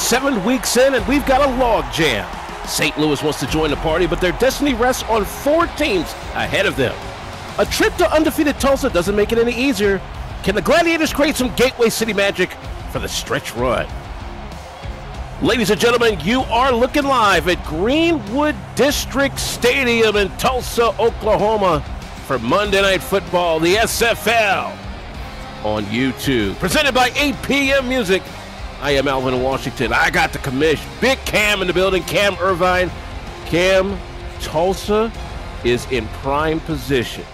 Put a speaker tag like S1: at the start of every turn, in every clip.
S1: 7 weeks in, and we've got a log jam. St. Louis wants to join the party, but their destiny rests on 4 teams ahead of them. A trip to undefeated Tulsa doesn't make it any easier. Can the Gladiators create some Gateway City magic for the stretch run? Ladies and gentlemen, you are looking live at Greenwood District Stadium in Tulsa, Oklahoma for Monday Night Football, the SFL, on YouTube. Presented by APM Music. I am Alvin in Washington. I got the commish. Big Cam in the building. Cam Irvine. Cam, Tulsa is in prime position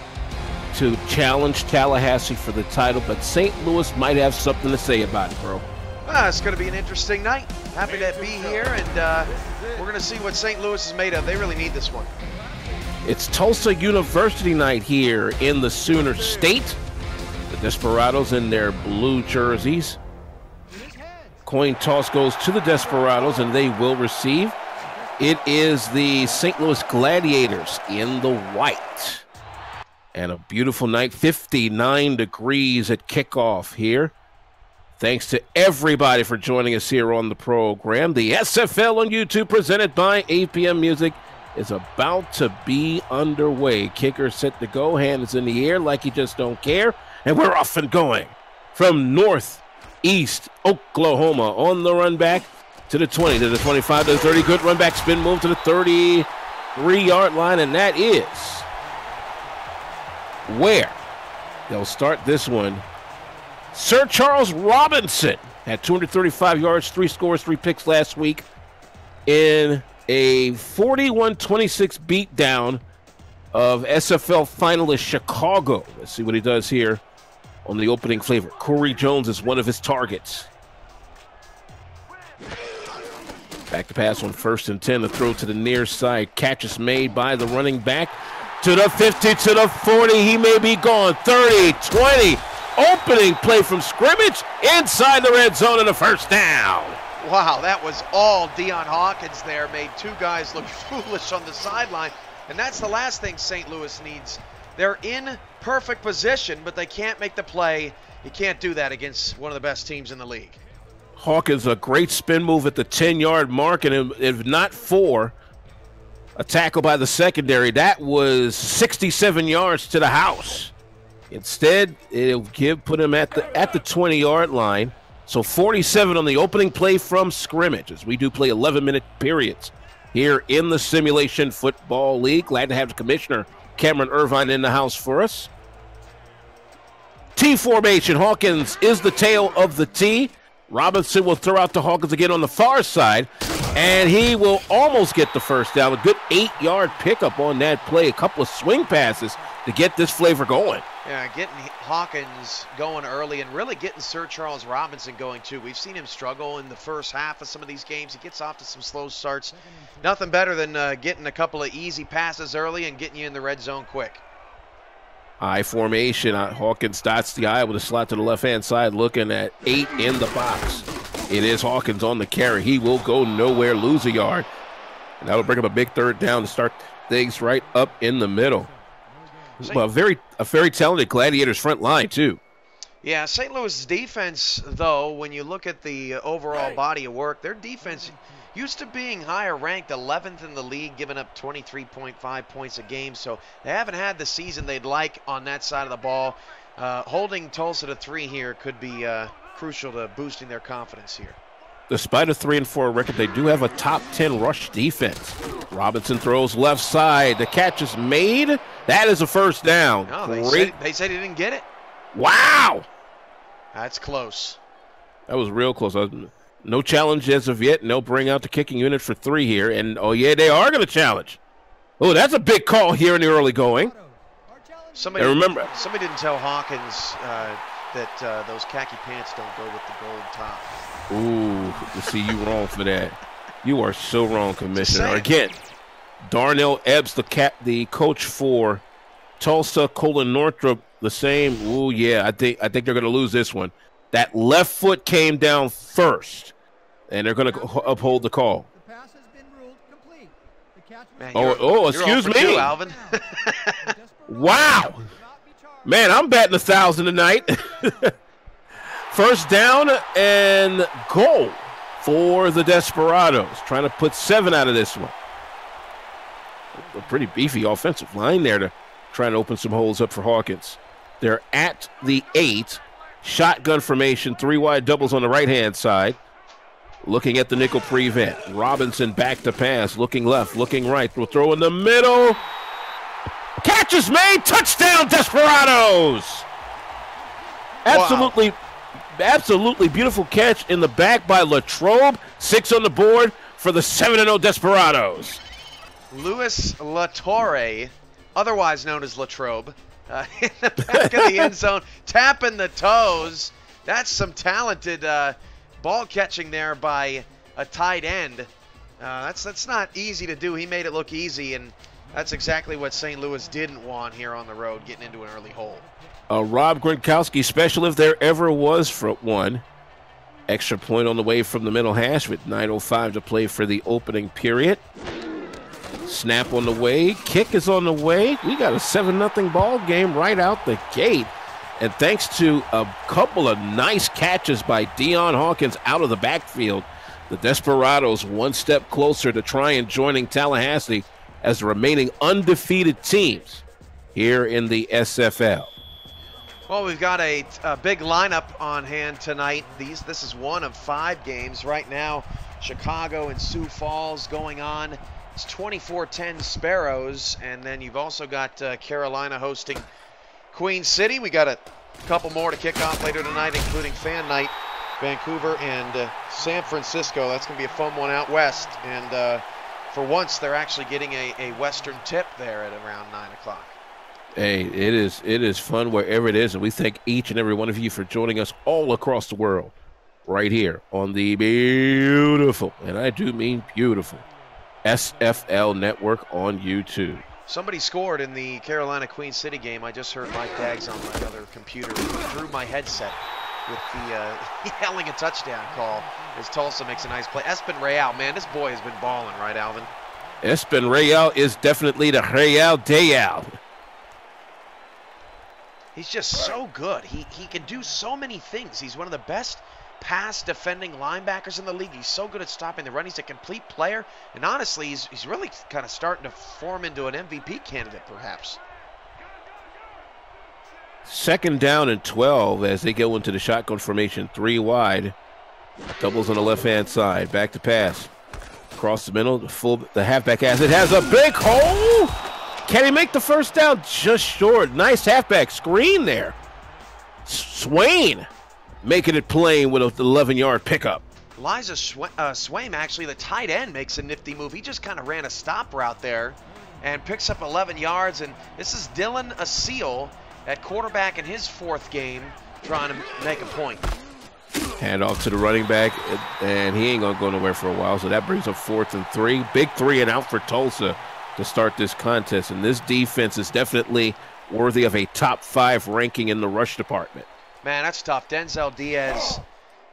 S1: to challenge Tallahassee for the title, but St. Louis might have something to say about it, bro.
S2: It's going to be an interesting night. Happy to be here, and we're going to see what St. Louis is made of. They really need this one.
S1: It's Tulsa University night here in the Sooner State. The Desperados in their blue jerseys. Coin toss goes to the Desperados, and they will receive. It is the St. Louis Gladiators in the white. And a beautiful night, 59 degrees at kickoff here. Thanks to everybody for joining us here on the program. The SFL on YouTube, presented by APM Music, is about to be underway. Kicker set to go, hands in the air like you just don't care. And we're off and going from northeast Oklahoma on the run back to the 20, to the 25, to the 30. Good run back, spin move to the 33-yard line, and that is where they'll start this one. Sir Charles Robinson had 235 yards, 3 scores, 3 picks last week in a 41-26 beatdown of SFL finalist Chicago. Let's see what he does here on the opening flavor. Corey Jones is one of his targets. Back to pass on 1st and 10. The throw to the near side. Catch is made by the running back. To the 50, to the 40. He may be gone. 30, 20. Opening play from scrimmage inside the red zone and a first down.
S2: Wow, that was all Deion Hawkins there. Made 2 guys look foolish on the sideline. And that's the last thing St. Louis needs. They're in perfect position, but they can't make the play. You can't do that against one of the best teams in the league.
S1: Hawkins, a great spin move at the 10-yard mark, and if not for a tackle by the secondary, that was 67 yards to the house. Instead, it'll put him at the 20-yard line. So 47 on the opening play from scrimmage, as we do play 11-minute periods here in the Simulation Football League. Glad to have the commissioner, Cameron Irvine, in the house for us. T formation. Hawkins is the tail of the T. Robinson will throw out to Hawkins again on the far side, and he will almost get the first down. A good 8-yard pickup on that play. A couple of swing passes to get this flavor going.
S2: Yeah, getting Hawkins going early and really getting Sir Charles Robinson going too. We've seen him struggle in the first half of some of these games. He gets off to some slow starts. Nothing better than getting a couple of easy passes early and getting you in the red zone quick.
S1: I formation. Hawkins dots the I with a slot to the left-hand side, looking at 8 in the box. It is Hawkins on the carry. He will go nowhere, lose a yard. And that'll bring up a big 3rd down to start things right up in the middle. Well, a very talented Gladiators front line, too.
S2: Yeah, St. Louis' defense, though, when you look at the overall body of work, their defense used to being higher ranked, 11th in the league, giving up 23.5 points a game. So they haven't had the season they'd like on that side of the ball. Holding Tulsa to 3 here could be crucial to boosting their confidence here.
S1: Despite a 3-4 record, they do have a top 10 rush defense. Robinson throws left side. The catch is made. That is a first down.
S2: No, they said he didn't get it.
S1: Wow.
S2: That's close.
S1: That was real close. No challenge as of yet, and they'll bring out the kicking unit for 3 here. And, oh, yeah, they are going to challenge. Oh, that's a big call here in the early going.
S2: Somebody didn't tell Hawkins that those khaki pants don't go with the gold top.
S1: Ooh, see, you wrong for that. You are so wrong, Commissioner. Again, Darnell Ebbs, the coach for Tulsa, Colin Northrop, the same. Ooh, yeah, I think they're going to lose this one. That left foot came down first, and they're going to uphold the call.
S3: The pass has been ruled complete. The catch
S1: was excuse me.
S2: Two, Alvin.
S1: Wow. Man, I'm batting 1,000 tonight. First down and goal for the Desperados, trying to put 7 out of this one. A pretty beefy offensive line there to try and open some holes up for Hawkins. They're at the 8. Shotgun formation, 3 wide doubles on the right-hand side. Looking at the nickel prevent. Robinson back to pass, looking left, looking right. We'll throw in the middle. Catch is made. Touchdown, Desperados. Absolutely, absolutely beautiful catch in the back by Latrobe. 6 on the board for the 7-0 Desperados.
S2: Luis Latorre, otherwise known as Latrobe, in the back of the end zone, tapping the toes. That's some talented ball catching there by a tight end. That's not easy to do. He made it look easy, and that's exactly what St. Louis didn't want here on the road, getting into an early hole.
S1: Rob Gronkowski special if there ever was for one. Extra point on the way from the middle hash with 9:05 to play for the opening period. Snap on the way. Kick is on the way. We got a 7-0 ball game right out the gate. And thanks to a couple of nice catches by Deion Hawkins out of the backfield, the Desperados one step closer to trying joining Tallahassee as the remaining undefeated teams here in the SFL.
S2: Well, we've got a big lineup on hand tonight. This is one of 5 games right now. Chicago and Sioux Falls going on. It's 24-10 Sparrows, and then you've also got Carolina hosting Queen City. We got a couple more to kick off later tonight, including Fan Night, Vancouver and San Francisco. That's going to be a fun one out west, and for once they're actually getting a western tip there at around 9 o'clock.
S1: Hey, it is fun wherever it is, and we thank each and every one of you for joining us all across the world right here on the beautiful, and I do mean beautiful, SFL Network on YouTube.
S2: Somebody scored in the Carolina-Queen City game. I just heard Mike Daggs on my other computer through my headset with the yelling a touchdown call as Tulsa makes a nice play. Espen Real, man, this boy has been balling, right, Alvin?
S1: Espen Real is definitely the Real day out.
S2: He's just so good. He can do so many things. He's one of the best pass defending linebackers in the league. He's so good at stopping the run. He's a complete player. And honestly, he's really kind of starting to form into an MVP candidate, perhaps.
S1: 2nd down and 12 as they go into the shotgun formation, 3 wide. Doubles on the left-hand side. Back to pass. Across the middle, the halfback has it. Has a big hole. Can he make the first down? Just short. Nice halfback screen there. Swain making it plain with an 11-yard pickup.
S2: Elijah Swaim, actually, the tight end, makes a nifty move. He just kind of ran a stop route there and picks up 11 yards. And this is Dylan Asil at quarterback in his 4th game trying to make a point.
S1: Hand off to the running back, and he ain't going to go nowhere for a while. So that brings up 4th and 3. Big 3 and out for Tulsa to start this contest. And this defense is definitely worthy of a top 5 ranking in the rush department.
S2: Man, that's tough. Denzel Diaz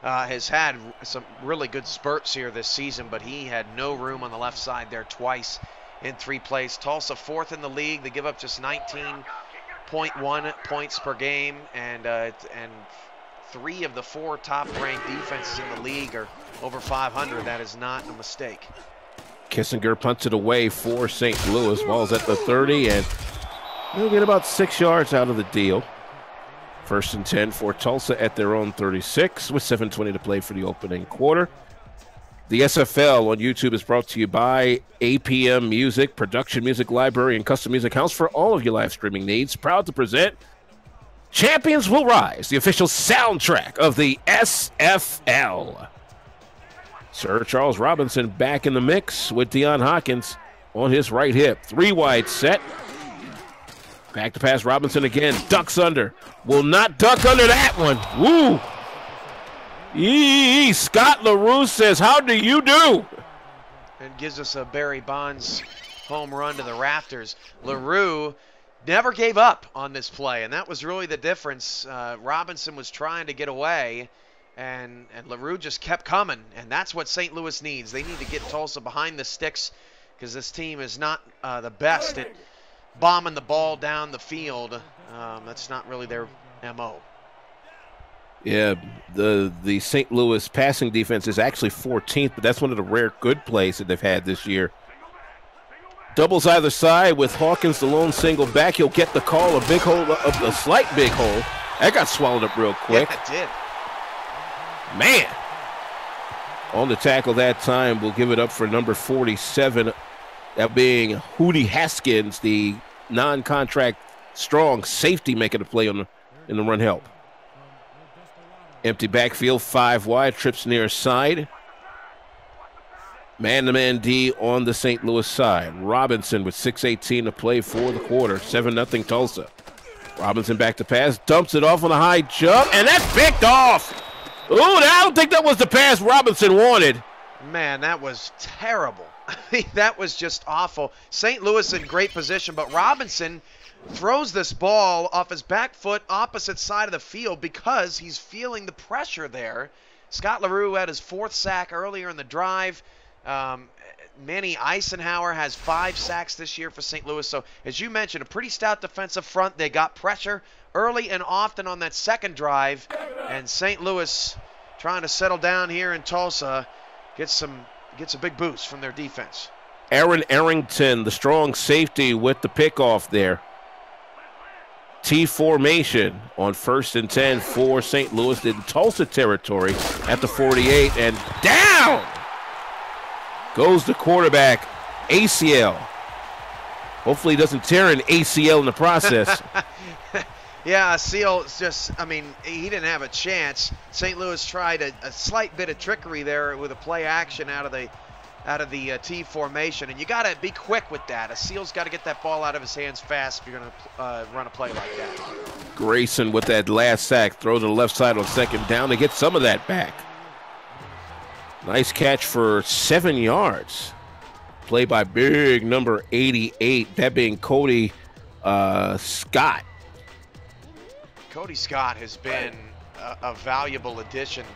S2: has had some really good spurts here this season, but he had no room on the left side there twice in 3 plays. Tulsa 4th in the league. They give up just 19.1 points per game, and 3 of the 4 top-ranked defenses in the league are over 500. That is not a mistake.
S1: Kissinger punts it away for St. Louis. Ball's at the 30, and they'll get about 6 yards out of the deal. 1st and 10 for Tulsa at their own 36 with 7:20 to play for the opening quarter. The SFL on YouTube is brought to you by APM Music, Production Music Library, and Custom Music House for all of your live streaming needs. Proud to present Champions Will Rise, the official soundtrack of the SFL. Sir Charles Robinson back in the mix with Deion Hawkins on his right hip. 3 wide set. Back to pass, Robinson again. Ducks under. Will not duck under that one. Woo! Scott LaRue says, how do you do?
S2: And gives us a Barry Bonds home run to the rafters. LaRue never gave up on this play, and that was really the difference. Robinson was trying to get away, and LaRue just kept coming, and that's what St. Louis needs. They need to get Tulsa behind the sticks because this team is not the best at bombing the ball down the field. That's not really their MO.
S1: Yeah, the St. Louis passing defense is actually 14th, but that's one of the rare good plays that they've had this year. Doubles either side with Hawkins, the lone single back. He'll get the call, a big hole, a slight big hole. That got swallowed up real quick.
S2: Yeah, it did.
S1: Man. On the tackle that time, we'll give it up for number 47, that being Hootie Haskins, the non-contract strong safety making a play in the run help. Empty backfield, 5 wide, trips near side. Man-to-man D on the St. Louis side. Robinson with 6:18 to play for the quarter. 7-0 Tulsa. Robinson back to pass, dumps it off on a high jump, and that's picked off. Ooh, I don't think that was the pass Robinson wanted.
S2: Man, that was terrible. I mean, that was just awful. St. Louis in great position, but Robinson throws this ball off his back foot opposite side of the field because he's feeling the pressure there. Scott LaRue had his 4th sack earlier in the drive. Manny Eisenhower has 5 sacks this year for St. Louis. So, as you mentioned, a pretty stout defensive front. They got pressure early and often on that second drive. And St. Louis, trying to settle down here in Tulsa, gets a big boost from their defense.
S1: Aaron Arrington, the strong safety, with the pickoff there. T formation on 1st and 10 for St. Louis in Tulsa territory at the 48, and down goes the quarterback, ACL. Hopefully he doesn't tear an ACL in the process.
S2: Yeah, Seal just, I mean, he didn't have a chance. St. Louis tried a slight bit of trickery there with a play action out of the T formation, and you got to be quick with that. A Seal's got to get that ball out of his hands fast if you're going to run a play like that.
S1: Grayson with that last sack, throw to the left side on 2nd down to get some of that back. Nice catch for 7 yards. Play by big number 88, that being Cody Scott.
S2: Cody Scott has been a valuable addition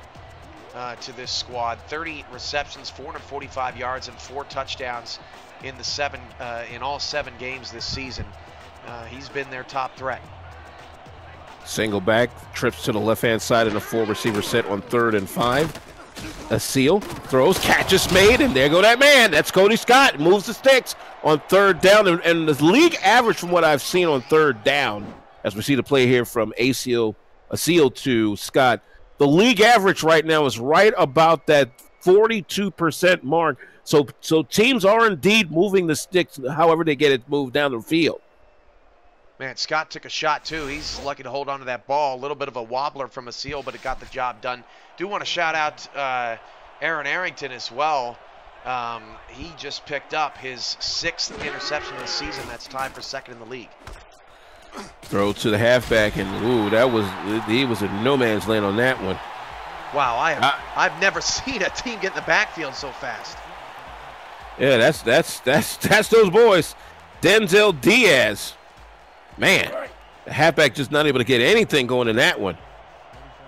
S2: to this squad. 30 receptions, 445 yards, and 4 touchdowns in all 7 games this season. He's been their top threat.
S1: Single back, trips to the left-hand side in a 4-receiver set on 3rd and 5. A Seal throws, catches made, and there go that man. That's Cody Scott. Moves the sticks on 3rd down. And the league average from what I've seen on 3rd down, as we see the play here from a Seal to Scott, the league average right now is right about that 42% mark. So teams are indeed moving the sticks however they get it moved down the field.
S2: Man, Scott took a shot, too. He's lucky to hold on to that ball. A little bit of a wobbler from a Seal, but it got the job done. Do want to shout out Aaron Arrington as well. He just picked up his 6th interception of the season. That's tied for 2nd in the league.
S1: Throw to the halfback, and he was in no man's land on that one.
S2: Wow, I've never seen a team get in the backfield so fast.
S1: Yeah, that's those boys. Denzel Diaz. Man, the halfback just not able to get anything going in that one.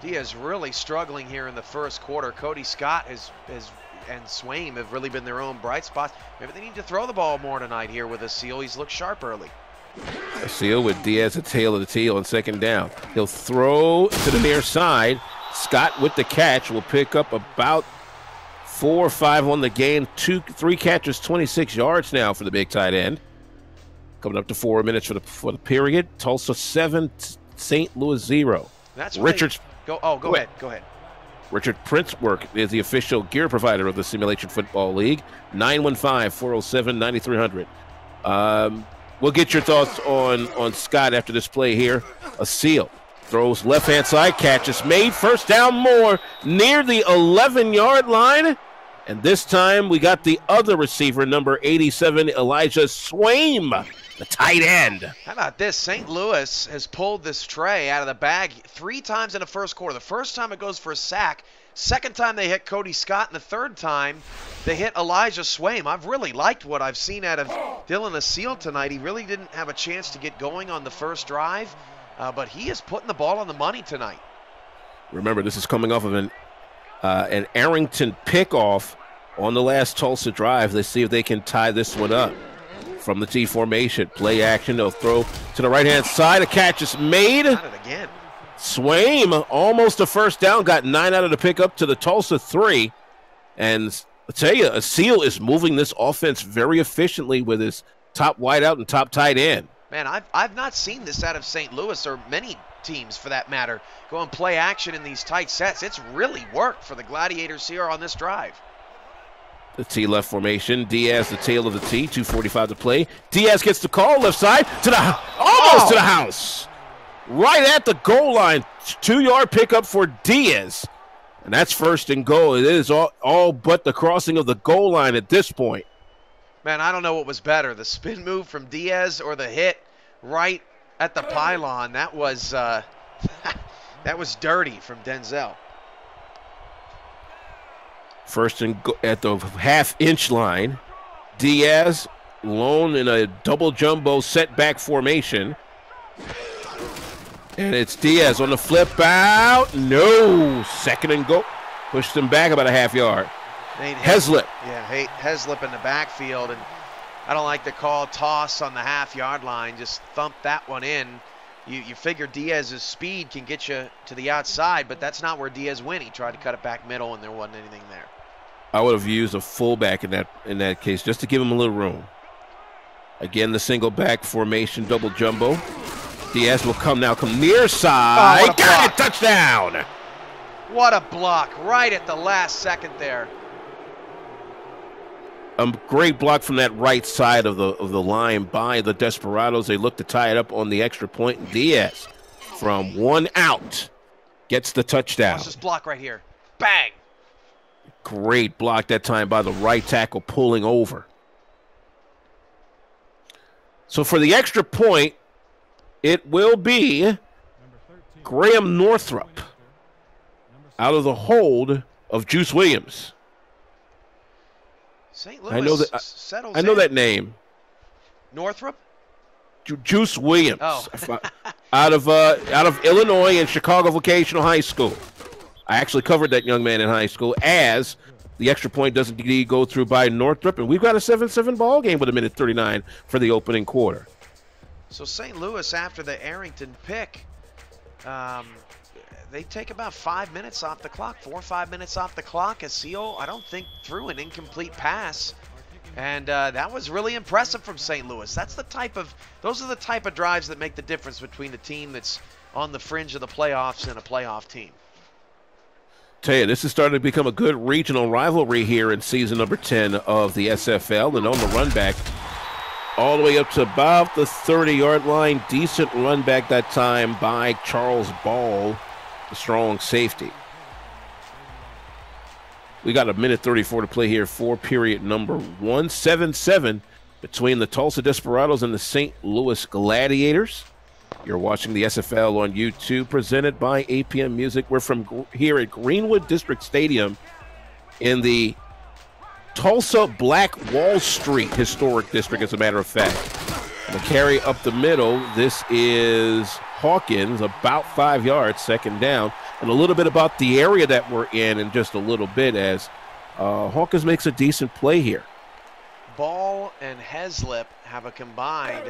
S2: Diaz really struggling here in the first quarter. Cody Scott and Swaim have really been their own bright spots. Maybe they need to throw the ball more tonight here with a Seal. He's looked sharp early.
S1: A Seal with Diaz at tail of the teal on 2nd down. He'll throw to the near side. Scott with the catch will pick up about 4 or 5 on the game. 3 catches, 26 yards now for the big tight end. Coming up to 4 minutes for the period. Tulsa 7, St. Louis 0.
S2: That's
S1: Richard's.
S2: Go ahead.
S1: Richard Princework is the official gear provider of the Simulation Football League. 915-407-9300. We'll get your thoughts on Scott after this play here. A Seal throws left-hand side, catch is made. 1st down more near the 11-yard line. And this time we got the other receiver, number 87, Elijah Swaim, the tight end.
S2: How about this? St. Louis has pulled this tray out of the bag 3 times in the first quarter. The first time it goes for a sack. 2nd time they hit Cody Scott, and the 3rd time they hit Elijah Swaim. I've really liked what I've seen out of Dylan ASeal tonight. He really didn't have a chance to get going on the first drive, but he is putting the ball on the money tonight.
S1: Remember, this is coming off of an Arrington pickoff on the last Tulsa drive. Let's see if they can tie this one up. From the T formation, play action, they'll throw to the right-hand side. A catch is made.
S2: Got it again.
S1: Swaim, almost a first down, got 9 out of the pickup to the Tulsa 3. And I'll tell you, Seal is moving this offense very efficiently with his top wideout and top tight end.
S2: Man, I've not seen this out of St. Louis, or many teams for that matter, go and play action in these tight sets. It's really worked for the Gladiators here on this drive.
S1: The T left formation. Diaz, the tail of the T, 2:45 to play. Diaz gets the call, left side, to the almost to the house. Right at the goal line, 2-yard pickup for Diaz. And that's first and goal. It is all but the crossing of the goal line at this point.
S2: Man, I don't know what was better, the spin move from Diaz or the hit right at the pylon. That was that was dirty from Denzel.
S1: First and at the half-inch line. Diaz lone in a double jumbo setback formation. And it's Diaz on the flip out. No. Second and goal. Pushed him back about a half yard. Heslip.
S2: Yeah, Heslip in the backfield. And I don't like the call toss on the half-yard line. Just thump that one in. You figure Diaz's speed can get you to the outside, but that's not where Diaz went. He tried to cut it back middle, and there wasn't anything there.
S1: I would have used a fullback in that case just to give him a little room. Again, the single back formation, double jumbo. Diaz will come near side. Got it, touchdown.
S2: What a block right at the last second there.
S1: A great block from that right side of the line by the Desperados. They look to tie it up on the extra point. And Diaz, from one out, gets the touchdown.
S2: Watch this block right here. Bang.
S1: Great block that time by the right tackle pulling over. So for the extra point, it will be Graham Northrup out of the hold of Juice Williams.
S2: St. Louis
S1: I know that name.
S2: Northrup?
S1: Juice Williams.
S2: Oh.
S1: out of Illinois and Chicago Vocational High School. I actually covered that young man in high school, as the extra point doesn't indeed go through by Northrup, and we've got a 7-7 ball game with 1:39 for the opening quarter.
S2: So St. Louis, after the Arrington pick, they take about 5 minutes off the clock, 4 or 5 minutes off the clock. As Seal, I don't think, threw an incomplete pass. And that was really impressive from St. Louis. Those are the type of drives that make the difference between a team that's on the fringe of the playoffs and a playoff team.
S1: Tell you, this is starting to become a good regional rivalry here in season number 10 of the SFL. And on the run back, all the way up to about the 30-yard line. Decent run back that time by Charles Ball, the strong safety. We got 1:34 to play here for period number 1. 7-7 between the Tulsa Desperados and the St. Louis Gladiators. You're watching the SFL on YouTube, presented by APM Music. We're from here at Greenwood District Stadium in the Tulsa Black Wall Street Historic District, as a matter of fact. And the carry up the middle, this is Hawkins, about 5 yards, second down. And a little bit about the area that we're in just a little bit, as Hawkins makes a decent play here.
S2: Ball and Heslip have a combined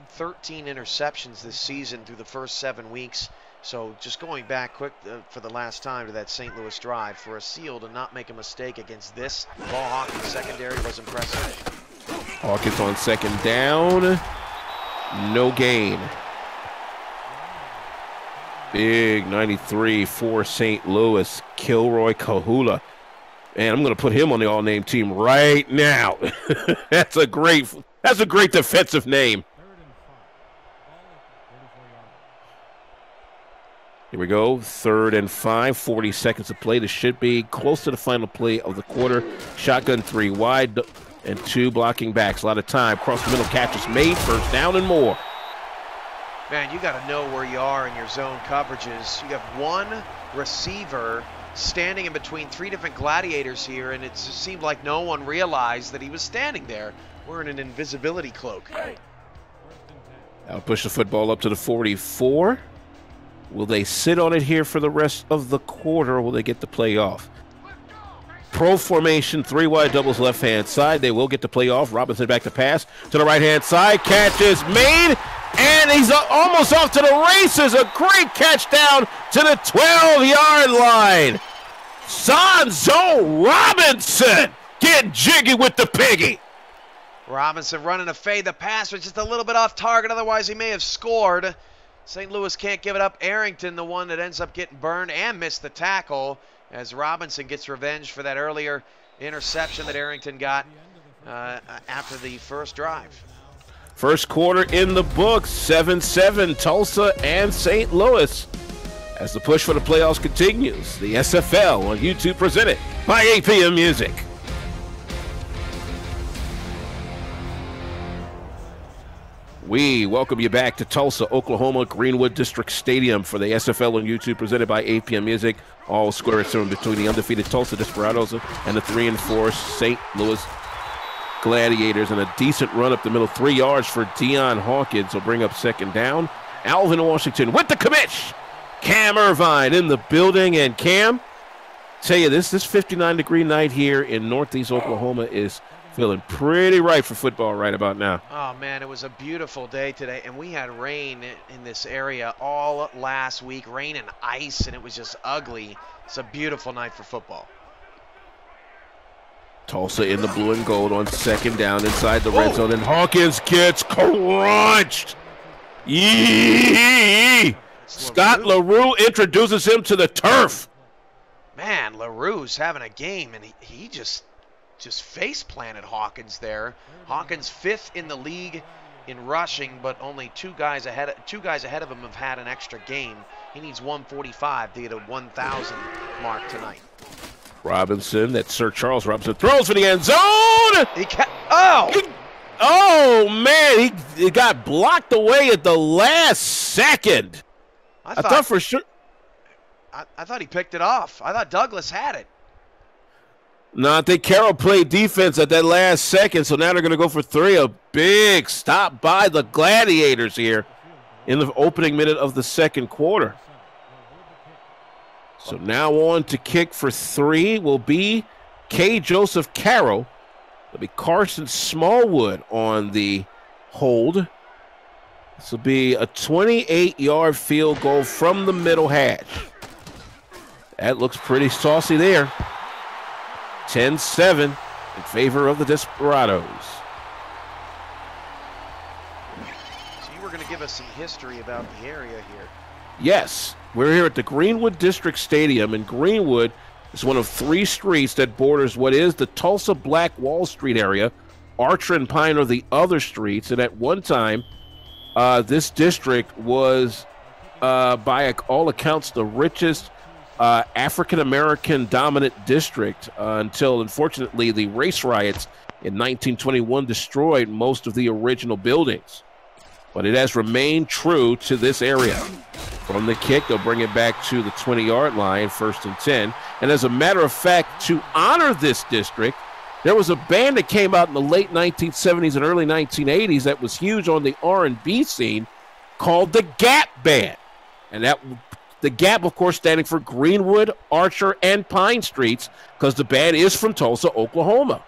S2: 13 interceptions this season through the first 7 weeks. So just going back quick for the last time to that St. Louis drive, for a Seal to not make a mistake against this ball Hawkins secondary was impressive.
S1: Hawkins on second down. No gain. Big 93 for St. Louis. Kilroy Kahula. And I'm going to put him on the all-name team right now. That's a great defensive name. Here we go. 3rd and 5, 40 seconds to play. This should be close to the final play of the quarter. Shotgun 3 wide and 2 blocking backs. A lot of time. Cross the middle catches made. First down and more.
S2: Man, you got to know where you are in your zone coverages. You have one receiver standing in between 3 different Gladiators here, and it just seemed like no one realized that he was standing there wearing an invisibility cloak.
S1: I'll push the football up to the 44. Will they sit on it here for the rest of the quarter, or will they get the play off? Pro formation, 3 wide doubles left-hand side. They will get the play off. Robinson back to pass to the right-hand side. Catch is made. And he's almost off to the races. A great catch down to the 12-yard line. Sonzo Robinson getting jiggy with the piggy.
S2: Robinson running a fade. The pass was just a little bit off target. Otherwise, he may have scored. St. Louis can't give it up. Arrington, the one that ends up getting burned and missed the tackle, as Robinson gets revenge for that earlier interception that Arrington got after the first drive.
S1: First quarter in the books, 7-7, Tulsa and St. Louis. As the push for the playoffs continues, the SFL on YouTube presented by APM Music. We welcome you back to Tulsa, Oklahoma, Greenwood District Stadium for the SFL on YouTube presented by APM Music. All square in between the undefeated Tulsa Desperados and the 3-4 St. Louis Gladiators, and a decent run up the middle, 3 yards for Deion Hawkins will bring up second down. Alvin Washington with the commish. Cam Irvine in the building, and Cam, tell you this 59-degree night here in Northeast Oklahoma is feeling pretty right for football right about now.
S2: Oh, man, it was a beautiful day today, and we had rain in this area all last week, rain and ice, and it was just ugly. It's a beautiful night for football.
S1: Tulsa in the blue and gold on second down inside the red zone, and Hawkins gets crunched. Yee! Scott LaRue introduces him to the turf.
S2: Man, LaRue's having a game, and he just face planted Hawkins there. Hawkins 5th in the league in rushing, but only two guys ahead of him have had an extra game. He needs 145 to get a 1,000 mark tonight.
S1: Robinson, that's Sir Charles Robinson, throws for the end zone. Oh man, he got blocked away at the last second. I thought for sure.
S2: I thought he picked it off. I thought Douglas had it.
S1: No, I think Carroll played defense at that last second, so now they're going to go for 3. A big stop by the Gladiators here in the opening minute of the second quarter. So now on to kick for 3 will be K. Joseph Carroll. It'll be Carson Smallwood on the hold. This will be a 28-yard field goal from the middle hash. That looks pretty saucy there. 10-7 in favor of the Desperados.
S2: So you were going to give us some history about the area here.
S1: Yes, we're here at the Greenwood District Stadium, and Greenwood is one of 3 streets that borders what is the Tulsa Black Wall Street area. Archer and Pine are the other streets, and at one time, this district was, by all accounts, the richest African-American dominant district until, unfortunately, the race riots in 1921 destroyed most of the original buildings. But it has remained true to this area. From the kick, they'll bring it back to the 20-yard line, 1st and 10. And as a matter of fact, to honor this district, there was a band that came out in the late 1970s and early 1980s that was huge on the R&B scene called the Gap Band. And the Gap, of course, standing for Greenwood, Archer, and Pine Streets, because the band is from Tulsa, Oklahoma.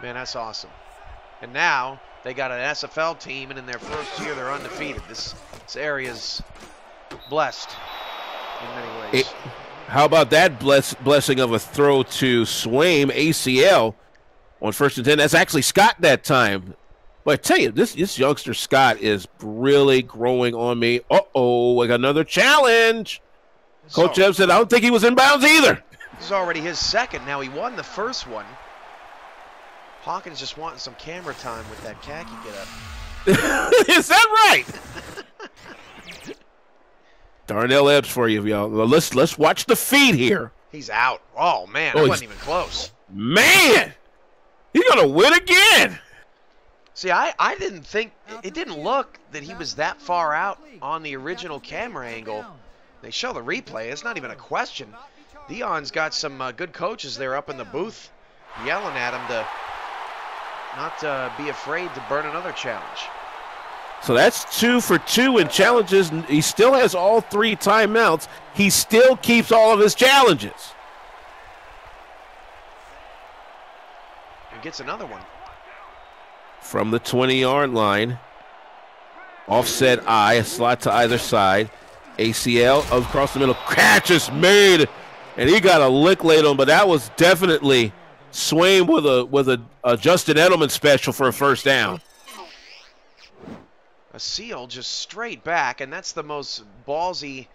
S2: Man, that's awesome. And now they got an SFL team, and in their first year, they're undefeated. This area's blessed in many ways.
S1: How about that blessing of a throw to Swaim, ACL, on 1st and 10? That's actually Scott that time. But I tell you, this youngster Scott is really growing on me. Uh-oh, I got another challenge. Coach Ebb said, I don't think he was in bounds either.
S2: This is already his second. Now, he won the first one. Hawkins just wanting some camera time with that khaki get-up.
S1: Is that right? Darnell Ebbs for you, y'all. Let's watch the feed here.
S2: He's out. Oh, man, that wasn't even close.
S1: Man, he's going to win again.
S2: See, I didn't think, it didn't look that he was that far out on the original camera angle. They show the replay. It's not even a question. Deion's got some good coaches there up in the booth yelling at him to not be afraid to burn another challenge.
S1: So that's 2 for 2 in challenges. He still has all 3 timeouts. He still keeps all of his challenges.
S2: And gets another one.
S1: From the 20-yard line, Offset I, a slot to either side. ACL across the middle. Catch is made, and he got a lick laid on, but that was definitely Swain with a Justin Edelman special for a first down.
S2: A seal just straight back, and that's the most ballsy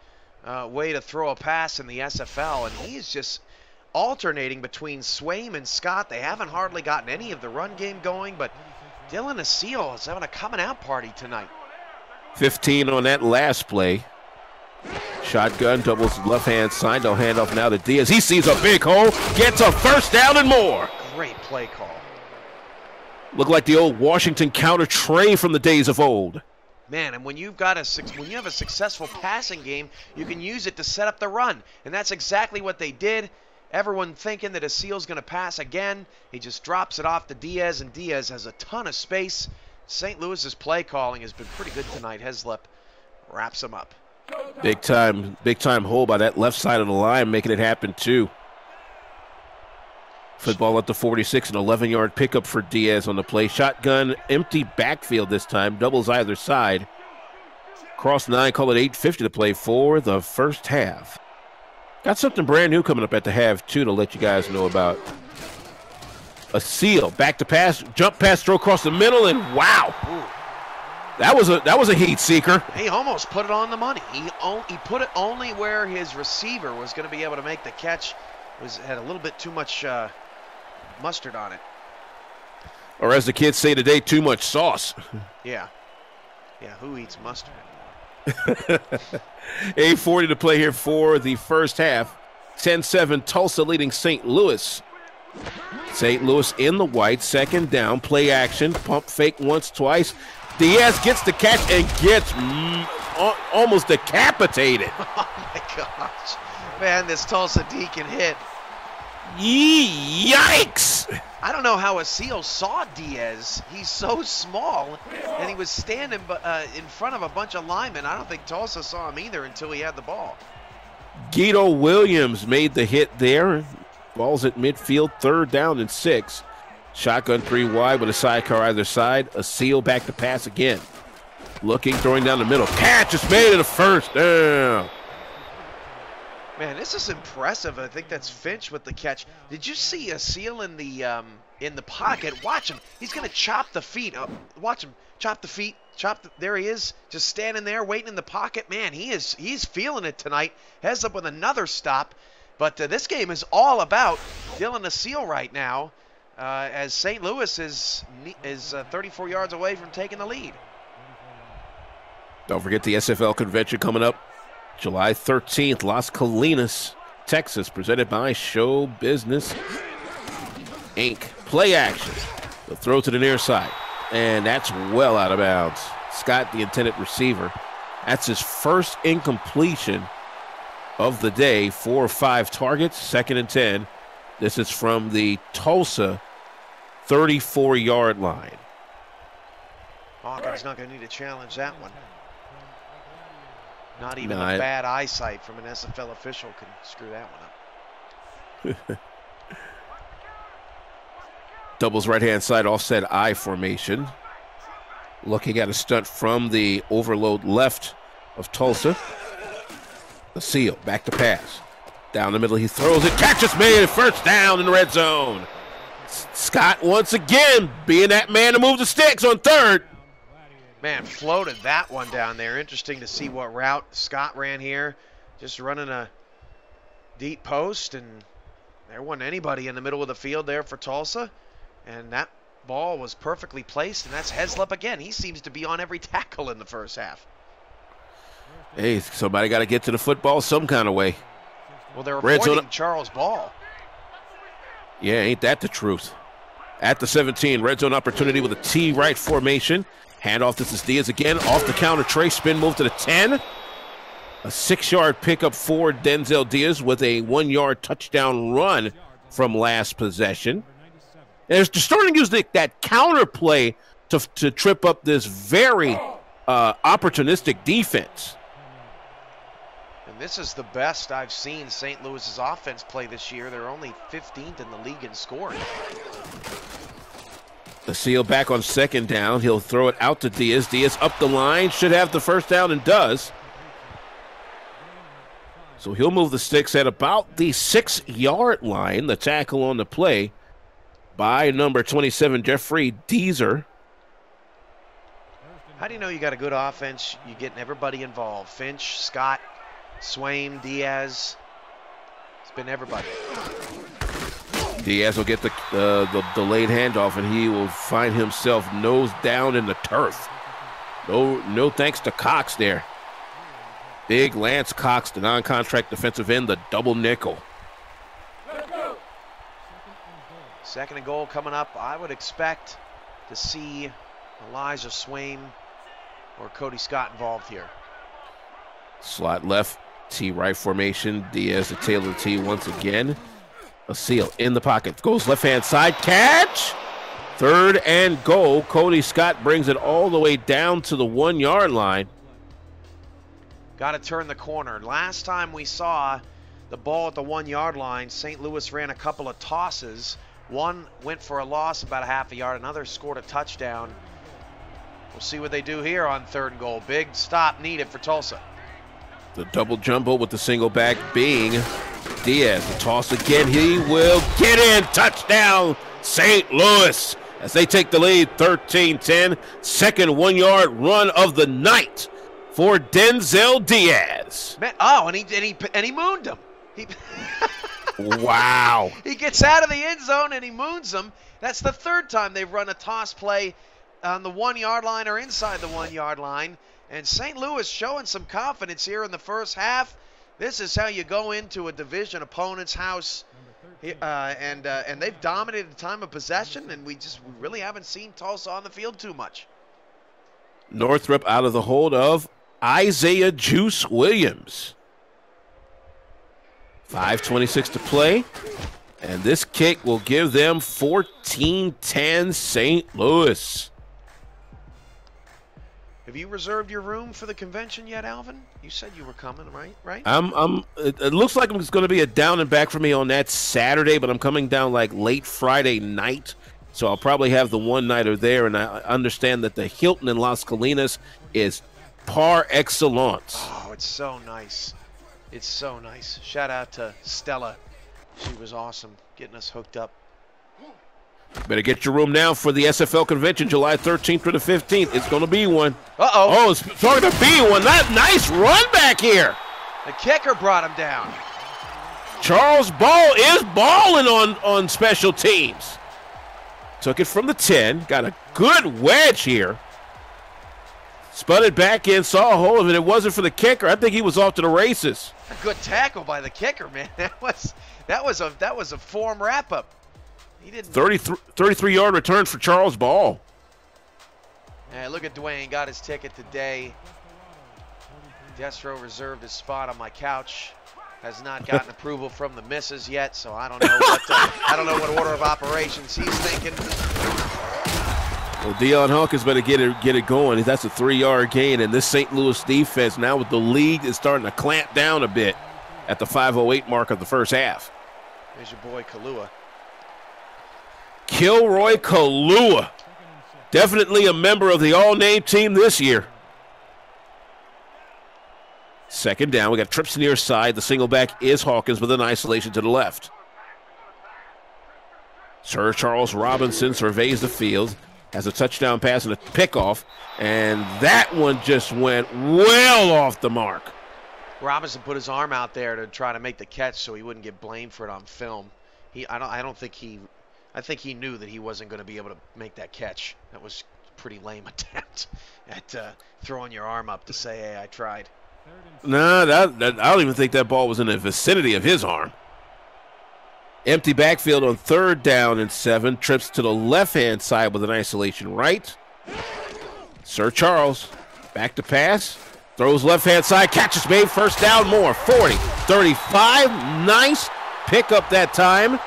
S2: way to throw a pass in the SFL, and he's just alternating between Swain and Scott. They haven't hardly gotten any of the run game going, but Dylan Asil is having a coming out party tonight.
S1: 15 on that last play. Shotgun, doubles left hand side. They'll hand off now to Diaz. He sees a big hole, gets a first down and more.
S2: Great play call.
S1: Look like the old Washington counter tray from the days of old.
S2: Man, and when you have a successful passing game, you can use it to set up the run, and that's exactly what they did. Everyone thinking that Asil's going to pass again. He just drops it off to Diaz, and Diaz has a ton of space. St. Louis's play calling has been pretty good tonight. Heslip wraps him up.
S1: Big time hole by that left side of the line, making it happen too. Football at the 46, an 11-yard pickup for Diaz on the play. Shotgun, empty backfield this time, doubles either side. Cross 9, call it 8:50 to play for the first half. Got something brand new coming up at the half too to let you guys know about. Asil, back to pass, jump pass, throw across the middle, and wow.
S2: Ooh.
S1: That was a heat seeker.
S2: He almost put it on the money. He put it only where his receiver was going to be able to make the catch. Had a little bit too much mustard on it.
S1: Or as the kids say today, too much sauce.
S2: Yeah. Yeah, who eats mustard?
S1: 8:40 to play here for the first half. 10-7, Tulsa leading St. Louis. St. Louis in the white, second down, play action, pump fake once, twice. Diaz gets the catch and gets almost decapitated.
S2: Oh, my gosh. Man, this Tulsa D can hit.
S1: Yikes!
S2: I don't know how Asil saw Diaz. He's so small, and he was standing in front of a bunch of linemen. I don't think Tulsa saw him either until he had the ball.
S1: Guido Williams made the hit there. Ball's at midfield, third down and 6. Shotgun 3 wide with a sidecar either side. Asil back to pass again. Looking, throwing down the middle. Catch is made at a first down.
S2: Man, this is impressive. I think that's Finch with the catch. Did you see Asil in the pocket? Watch him. He's going to chop the feet. Watch him chop the feet. There he is, just standing there waiting in the pocket. Man, he's feeling it tonight. Heads up with another stop. But this game is all about Dylan Asil right now, as St. Louis is 34 yards away from taking the lead.
S1: Don't forget the SFL convention coming up July 13th, Las Colinas, Texas, presented by Show Business Inc. Play action. The throw to the near side, and that's well out of bounds. Scott, the intended receiver. That's his first incompletion of the day. 4 or 5 targets, 2nd and 10. This is from the Tulsa 34-yard line.
S2: Hawkins not going to need to challenge that one. Not even a bad eyesight from an SFL official can screw that one up.
S1: Doubles right-hand side offset I formation. Looking at a stunt from the overload left of Tulsa. Asil back to pass. Down the middle, he throws it. Catch is made, first down in the red zone. Scott once again being that man to move the sticks on third.
S2: Man, floated that one down there. Interesting to see what route Scott ran here. Just running a deep post, and there wasn't anybody in the middle of the field there for Tulsa. And that ball was perfectly placed, and that's Heslip again. He seems to be on every tackle in the first half.
S1: Hey, somebody got to get to the football some kind of way.
S2: Well, they're avoiding Charles Ball.
S1: Yeah, ain't that the truth. At the 17, red zone opportunity with a T right formation. Handoff, this is Diaz again, off the counter tray, spin move to the 10. A 6-yard pickup for Denzel Diaz with a 1-yard touchdown run from last possession. And they're starting to use that counter play to trip up this very opportunistic defense.
S2: And this is the best I've seen St. Louis's offense play this year. They're only 15th in the league in scoring.
S1: Seal back on second down. He'll throw it out to Diaz. Diaz up the line. Should have the first down and does. So he'll move the sticks at about the 6-yard line. The tackle on the play by number 27, Jeffrey Deezer.
S2: How do you know you got a good offense? You're getting everybody involved. Finch, Scott, Swaim, Diaz. It's been everybody.
S1: Diaz will get the delayed handoff, and he will find himself nose down in the turf. No thanks to Cox there. Big Lance Cox, the non-contract defensive end, the double nickel.
S2: Second and goal coming up. I would expect to see Elijah Swaim or Cody Scott involved here.
S1: Slot left, T right formation. Diaz to Taylor T once again. A Seal in the pocket. Goes left-hand side. Catch! 3rd and goal. Cody Scott brings it all the way down to the 1-yard line.
S2: Got to turn the corner. Last time we saw the ball at the 1-yard line, St. Louis ran a couple of tosses. One went for a loss about a half a yard. Another scored a touchdown. We'll see what they do here on 3rd and goal. Big stop needed for Tulsa.
S1: The double jumbo with the single back being Diaz. The toss again. He will get in. Touchdown, St. Louis, as they take the lead 13-10. Second 1-yard run of the night for Denzel Diaz.
S2: Man, oh, and he mooned him.
S1: Wow.
S2: He gets out of the end zone and he moons them. That's the 3rd time they've run a toss play on the 1-yard line or inside the 1-yard line. And St. Louis showing some confidence here in the first half. This is how you go into a division opponent's house. And they've dominated the time of possession, and we really haven't seen Tulsa on the field too much.
S1: Northrop out of the hold of Isaiah Juice Williams. 5:26 to play, and this kick will give them 14-10 St. Louis.
S2: Have you reserved your room for the convention yet, Alvin? You said you were coming, right?
S1: It looks like it's going to be a down and back for me on that Saturday, but I'm coming down like late Friday night, so I'll probably have the one-nighter there, and I understand that the Hilton in Las Colinas is par excellence.
S2: Oh, it's so nice. It's so nice. Shout out to Stella. She was awesome getting us hooked up.
S1: Better get your room now for the SFL convention, July 13th through the 15th. It's going to be one.
S2: Uh-oh.
S1: Oh, it's going to be one. That nice run back here.
S2: The kicker brought him down.
S1: Charles Ball is balling on special teams. Took it from the 10. Got a good wedge here. Spun it back in, saw a hole of it. It wasn't for the kicker. I think he was off to the races.
S2: A good tackle by the kicker, man. That was a form wrap-up. He didn't.
S1: 33-yard return for Charles Ball.
S2: Yeah, look at Dwayne. Got his ticket today. Destro reserved his spot on my couch. Has not gotten approval from the missus yet, so I don't know what order of operations he's thinking.
S1: Well, Deion Hawkins better get it going. That's a 3-yard gain, and this St. Louis defense now with the league is starting to clamp down a bit at the 5:08 mark of the first half.
S2: There's your boy Kalua.
S1: Kilroy Kalua, definitely a member of the all-name team this year. Second down, we got trips near side. The single back is Hawkins with an isolation to the left. Sir Charles Robinson surveys the field, has a touchdown pass and a pickoff, and that one just went well off the mark.
S2: Robinson put his arm out there to try to make the catch so he wouldn't get blamed for it on film. I think he knew that he wasn't going to be able to make that catch. That was a pretty lame attempt at throwing your arm up to say, hey, I tried.
S1: No, I don't even think that ball was in the vicinity of his arm. Empty backfield on 3rd down and 7. Trips to the left-hand side with an isolation right. Sir Charles, back to pass. Throws left-hand side, catches made, first down more. 40, 35, nice pickup that time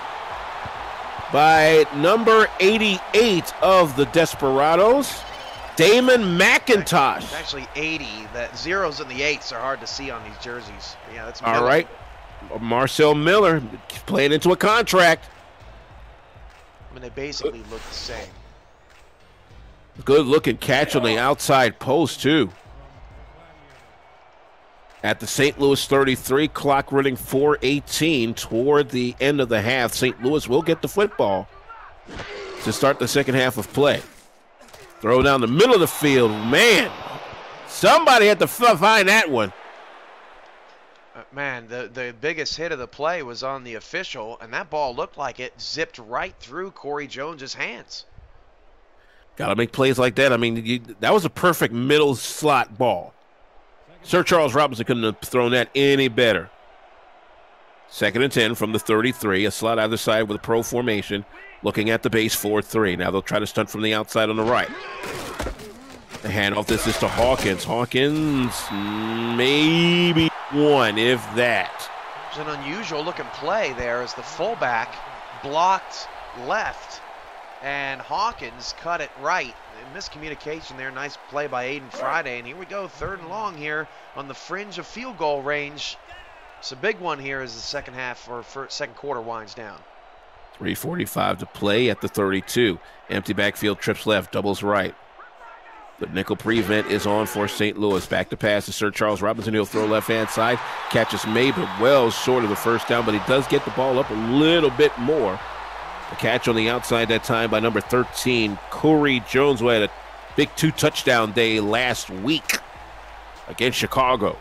S1: by number 88 of the Desperados, Damon McIntosh.
S2: It's actually 80. The zeros and the 8s are hard to see on these jerseys. Yeah, that's
S1: Miller. All right. Marcel Miller playing into a contract.
S2: I mean, they basically look the same.
S1: Good looking catch on the outside post, too. At the St. Louis 33, clock running 4:18 toward the end of the half. St. Louis will get the football to start the second half of play. Throw down the middle of the field. Man, somebody had to find that one.
S2: Man, the biggest hit of the play was on the official, and that ball looked like it zipped right through Corey Jones's hands.
S1: Got to make plays like that. I mean, that was a perfect middle slot ball. Sir Charles Robinson couldn't have thrown that any better. 2nd and 10 from the 33. A slot either side with a pro formation. Looking at the base 4-3. Now they'll try to stunt from the outside on the right. The handoff, this is to Hawkins. Hawkins, maybe one, if that.
S2: It was an unusual looking play there as the fullback blocked left and Hawkins cut it right. Miscommunication there. Nice play by Aiden Friday. And here we go, 3rd and long here on the fringe of field goal range. It's a big one here as the second half or second quarter winds down.
S1: 3:45 to play at the 32. Empty backfield, trips left, doubles right. The nickel prevent is on for St. Louis. Back to pass to Sir Charles Robinson. He'll throw left-hand side. Catches made, but well short of the first down, but he does get the ball up a little bit more. The catch on the outside that time by number 13, Corey Jones, who had a big 2-touchdown day last week against Chicago.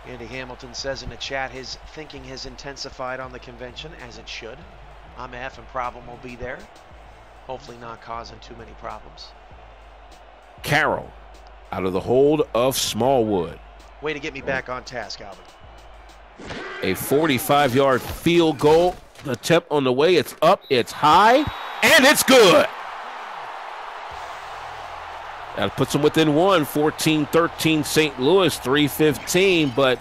S2: Andy Hamilton says in the chat his thinking has intensified on the convention, as it should. I'm a effing problem will be there. Hopefully not causing too many problems.
S1: Carroll out of the hold of Smallwood.
S2: Way to get me back on task, Alvin.
S1: A 45-yard field goal attempt on the way. It's up, it's high, and it's good. That puts them within one, 14-13 St. Louis, 3:15, but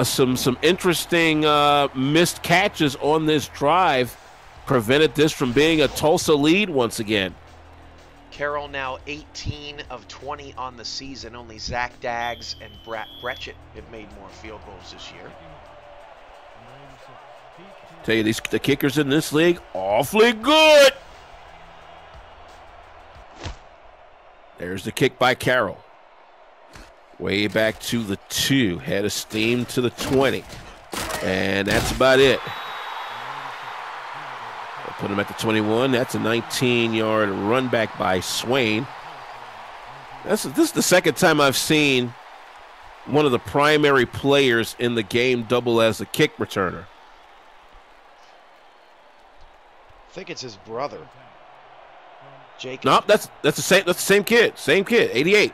S1: some interesting missed catches on this drive prevented this from being a Tulsa lead once again.
S2: Carroll now 18 of 20 on the season. Only Zach Daggs and Bretchett have made more field goals this year.
S1: Tell you, the kickers in this league, awfully good. There's the kick by Carroll. Way back to the 2. Head of steam to the 20. And that's about it. They'll put him at the 21. That's a 19-yard run back by Swain. This is the second time I've seen one of the primary players in the game double as a kick returner.
S2: I think it's his brother. Jacob.
S1: Nope, that's the same kid. 88.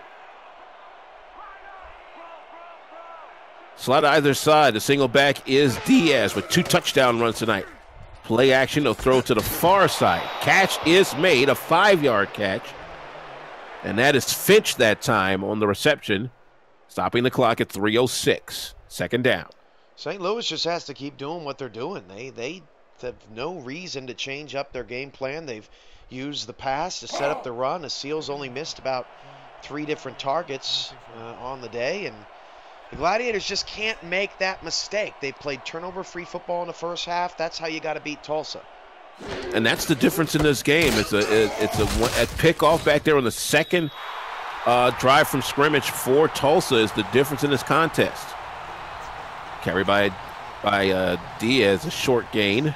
S1: Slide either side. The single back is Diaz with 2 touchdown runs tonight. Play action, they'll throw to the far side. Catch is made, a 5-yard catch. And that is Finch that time on the reception, stopping the clock at 3:06. 2nd down.
S2: St. Louis just has to keep doing what they're doing. They have no reason to change up their game plan. They've used the pass to set up the run. The Seals only missed about 3 different targets on the day, and the Gladiators just can't make that mistake. They played turnover-free football in the first half. That's how you got to beat Tulsa.
S1: And that's the difference in this game. It's a pick-off back there on the second drive from scrimmage for Tulsa is the difference in this contest. Carried by Diaz, a short gain.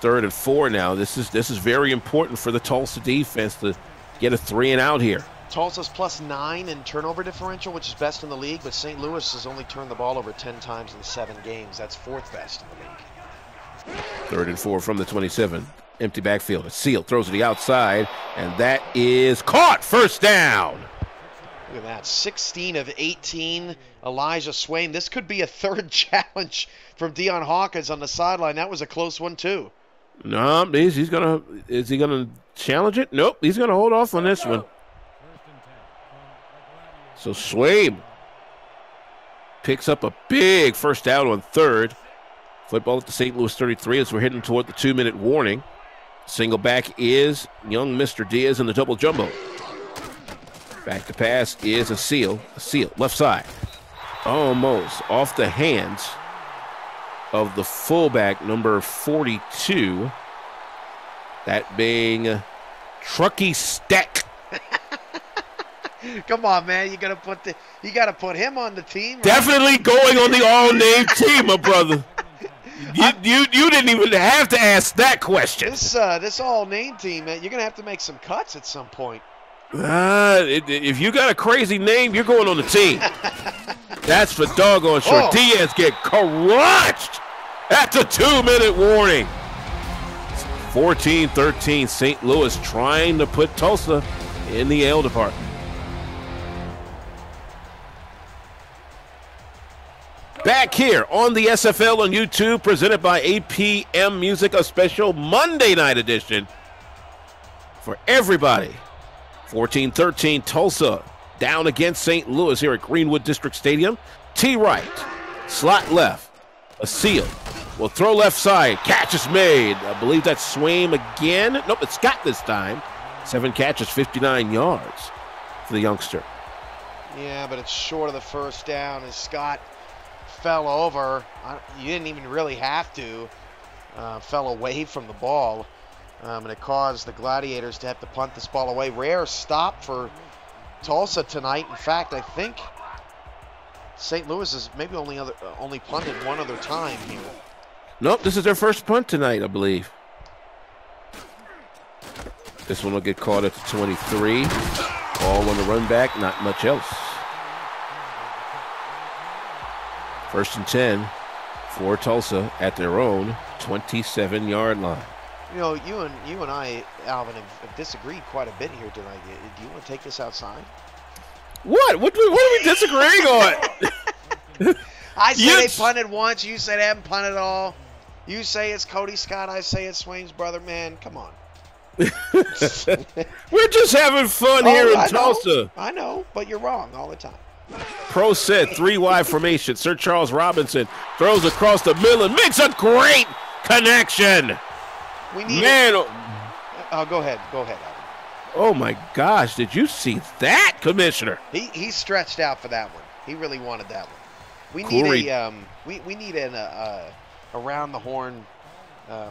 S1: 3rd and 4 now. This is very important for the Tulsa defense to get a 3 and out here.
S2: Tulsa's +9 in turnover differential, which is best in the league, but St. Louis has only turned the ball over 10 times in 7 games. That's 4th best in the league.
S1: 3rd and 4 from the 27. Empty backfield. A Seal throws to the outside, and that is caught. 1st down.
S2: Look at that. 16 of 18. Elijah Swain. This could be a 3rd challenge from Deion Hawkins on the sideline. That was a close one, too.
S1: No, is he gonna challenge it? Nope, he's gonna hold off on this one. So Swain picks up a big 1st down on 3rd. Football at the St. Louis 33 as we're heading toward the 2-minute warning. Single back is young Mr. Diaz in the double jumbo. Back to pass is a Seal. Left side. Almost off the hands of the fullback, number 42. That being Truckee Steck.
S2: Come on, man. You got to put him on the team. Right?
S1: Definitely going on the all-name team, my brother. You didn't even have to ask that question.
S2: This all-name team, man, you're going to have to make some cuts at some point.
S1: If you got a crazy name, you're going on the team. That's for doggone sure. Diaz get crushed at the 2-minute warning. 14-13, St. Louis trying to put Tulsa in the ale department. Back here on the SFL on YouTube, presented by APM Music, a special Monday night edition for everybody. 14-13, Tulsa down against St. Louis here at Greenwood District Stadium. T right, slot left, a seal. Will throw left side, catch is made. I believe that's Swaim again. Nope, it's Scott this time. 7 catches, 59 yards for the youngster.
S2: Yeah, but it's short of the first down as Scott fell over. You didn't even really have to. Fell away from the ball. And it caused the Gladiators to have to punt this ball away. Rare stop for Tulsa tonight. In fact, I think St. Louis has maybe only punted one other time here.
S1: Nope, this is their first punt tonight, I believe. This one will get caught at the 23. Ball on the run back, not much else. 1st and 10 for Tulsa at their own 27-yard line.
S2: You know, you and I, Alvin, have disagreed quite a bit here tonight. Do you want to take this outside?
S1: What? What are we disagreeing on?
S2: I say they punted once. You say they haven't punted at all. You say it's Cody Scott. I say it's Swain's brother. Man, come on.
S1: We're just having fun here in Tulsa.
S2: I know, but you're wrong all the time.
S1: Pro set, 3 wide formation. Sir Charles Robinson throws across the middle and makes a great connection.
S2: We need
S1: go
S2: ahead, Alvin.
S1: Oh my gosh, did you see that, Commissioner?
S2: He's stretched out for that one. He really wanted that one. We need we need an around the horn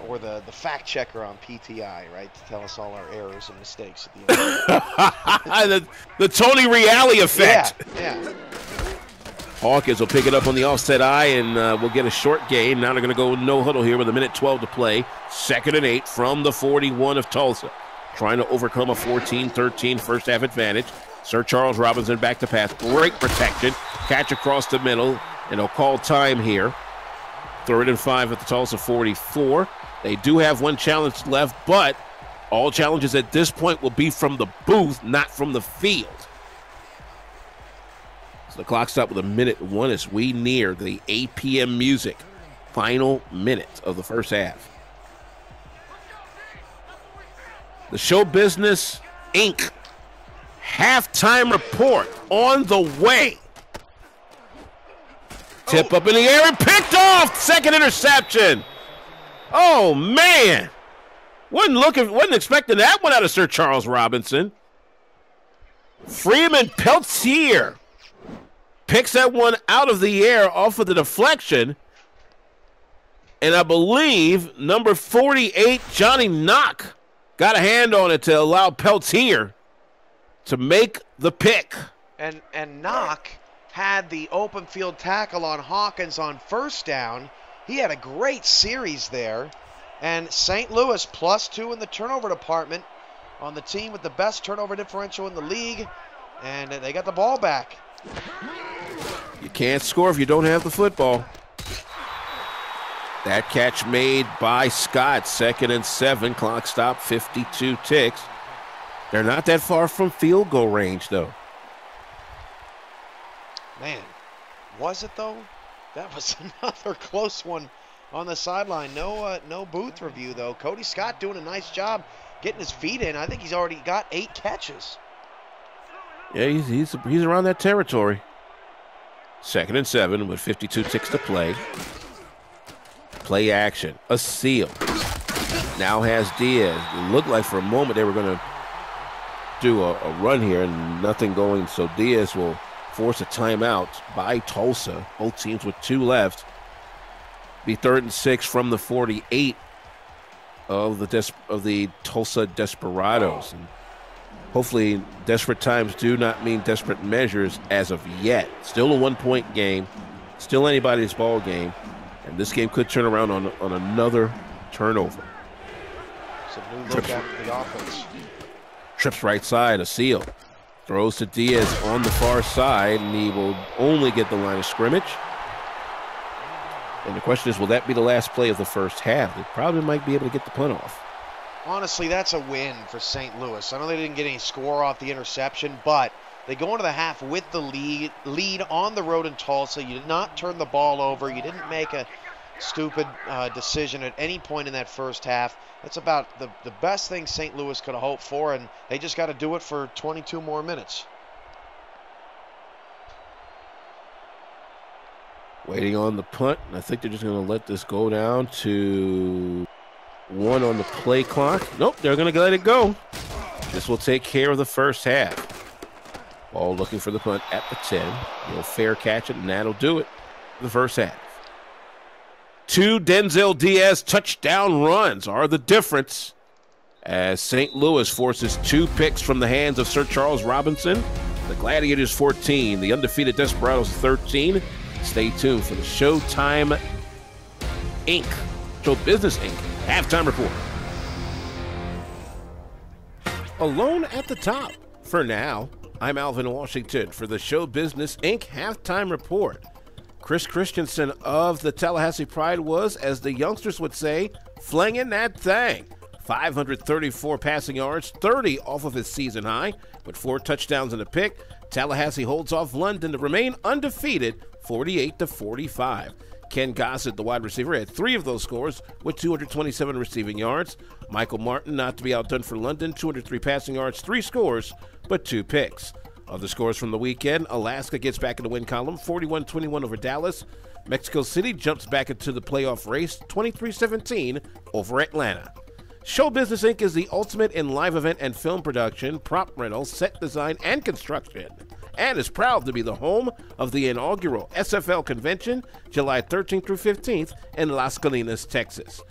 S2: or the fact checker on PTI, right, to tell us all our errors and mistakes at the end.
S1: the Tony Reale effect.
S2: Yeah.
S1: Hawkins will pick it up on the offset eye, and we'll get a short gain. Now they're going to go no huddle here with 1:12 to play. 2nd and 8 from the 41 of Tulsa. Trying to overcome a 14-13 first half advantage. Sir Charles Robinson back to pass. Great protection. Catch across the middle, and they'll call time here. 3rd and 5 at the Tulsa 44. They do have one challenge left, but all challenges at this point will be from the booth, not from the field. So the clock stopped with 1:01 as we near the APM Music final minute of the first half. The Show Business Inc. halftime report on the way. Tip up in the air and picked off. 2nd interception. Oh, man. Wasn't expecting that one out of Sir Charles Robinson. Freeman Peltier picks that one out of the air off of the deflection. And I believe number 48, Johnny Knock, got a hand on it to allow Peltier to make the pick.
S2: And Knock had the open field tackle on Hawkins on 1st down. He had a great series there. And St. Louis +2 in the turnover department on the team with the best turnover differential in the league. And they got the ball back.
S1: You can't score if you don't have the football. That catch made by Scott. 2nd and 7. Clock stop, 52 ticks. They're not that far from field goal range, though.
S2: Man, was it, though? That was another close one on the sideline. No booth review, though. Cody Scott doing a nice job getting his feet in. I think he's already got 8 catches.
S1: Yeah, he's around that territory. 2nd and 7 with 52 ticks to play. Play action. A seal. Now has Diaz. It looked like for a moment they were going to do a run here and nothing going, so Diaz will force a timeout by Tulsa. Both teams with 2 left. Be 3rd and 6 from the 48. of the Tulsa Desperados. And hopefully desperate times do not mean desperate measures as of yet. Still a 1-point game, still anybody's ball game, and this game could turn around on another turnover.
S2: It's a new look at the offense.
S1: Trips right side, a seal. Throws to Diaz on the far side, and he will only get the line of scrimmage. And the question is, will that be the last play of the first half? They probably might be able to get the punt off.
S2: Honestly, that's a win for St. Louis. I know they didn't get any score off the interception, but they go into the half with the lead on the road in Tulsa. You did not turn the ball over. You didn't make a stupid decision at any point in that first half. That's about the best thing St. Louis could have hoped for, and they just got to do it for 22 more minutes.
S1: Waiting on the punt, and I think they're just going to let this go down to 1 on the play clock. Nope, they're going to let it go. This will take care of the first half. Ball looking for the punt at the 10. He'll fair catch it, and that'll do it for the first half. 2 Denzel Diaz touchdown runs are the difference as St. Louis forces 2 picks from the hands of Sir Charles Robinson. The Gladiators 14, the undefeated Desperados 13. Stay tuned for the Showtime Inc. Show Business Inc. halftime report. Alone at the top. For now, I'm Alvin Washington for the Show Business Inc. halftime report. Chris Christensen of the Tallahassee Pride was, as the youngsters would say, flinging that thing. 534 passing yards, 30 off of his season high, with 4 touchdowns and a pick. Tallahassee holds off London to remain undefeated, 48-45. Ken Gossett, the wide receiver, had 3 of those scores with 227 receiving yards. Michael Martin, not to be outdone for London, 203 passing yards, 3 scores, but 2 picks. Other scores from the weekend: Alaska gets back in the win column, 41-21 over Dallas. Mexico City jumps back into the playoff race, 23-17 over Atlanta. Show Business Inc. is the ultimate in live event and film production, prop rental, set design, and construction, and is proud to be the home of the inaugural SFL convention, July 13th through 15th in Las Colinas, Texas.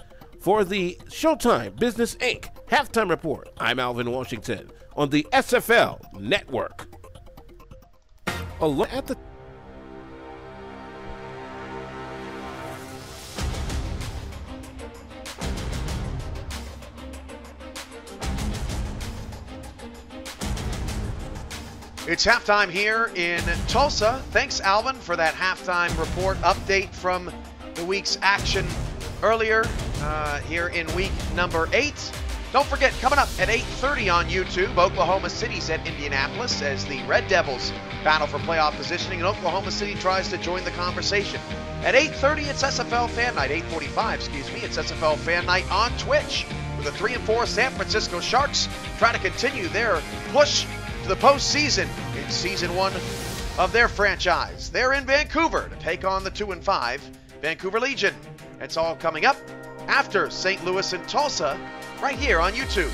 S1: For the Showtime Business Inc. halftime report, I'm Alvin Washington on the SFL Network. A look at the
S2: It's halftime here in Tulsa. Thanks, Alvin, for that halftime report update from the week's action earlier here in week number 8. Don't forget, coming up at 8:30 on YouTube, Oklahoma City's at Indianapolis as the Red Devils battle for playoff positioning, and Oklahoma City tries to join the conversation. At 8:30, it's SFL Fan Night. 8:45, it's SFL Fan Night on Twitch, where the 3-4 San Francisco Sharks try to continue their push to the postseason in Season 1 of their franchise. They're in Vancouver to take on the 2-5 Vancouver Legion. It's all coming up after St. Louis and Tulsa, right here on YouTube.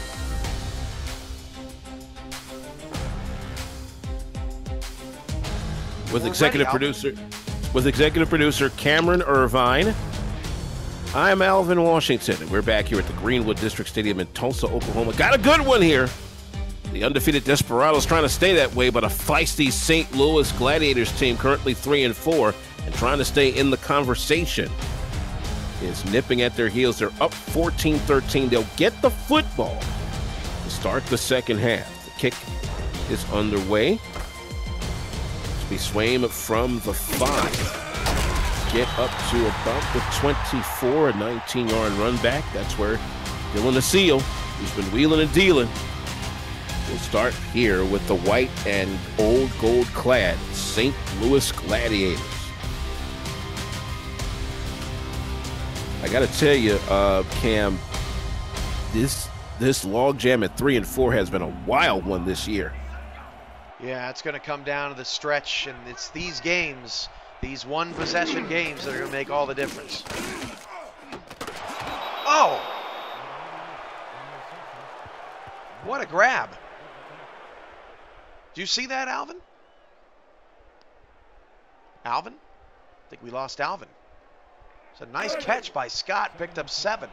S1: With executive producer Cameron Irvine, I'm Alvin Washington, and we're back here at the Greenwood District Stadium in Tulsa, Oklahoma. Got a good one here. The undefeated Desperados trying to stay that way, but a feisty St. Louis Gladiators team, currently 3-4, and trying to stay in the conversation, is nipping at their heels. They're up 14-13. They'll get the football to start the second half. The kick is underway. Be Swaim from the 5. Get up to about the 24, a 19-yard run back. That's where Dylan the Seal, who's been wheeling and dealing, will start here with the white and old gold-clad St. Louis Gladiators. I got to tell you, Cam, this logjam at 3-4 has been a wild one this year.
S2: Yeah, it's going to come down to the stretch, and it's these games, these one-possession games, that are going to make all the difference. Oh! What a grab. Do you see that, Alvin? Alvin? I think we lost Alvin. It's a nice catch by Scott, picked up 7.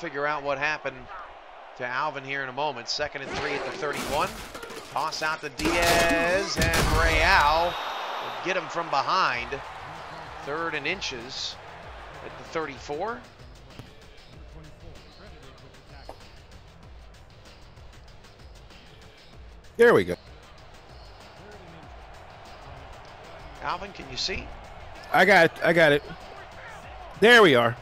S2: figure out what happened to Alvin here in a moment. 2nd and 3 at the 31. Toss out to Diaz, and Real will get him from behind. 3rd and inches at the 34.
S1: There we go.
S2: Alvin, can you see?
S1: I got it. There we are.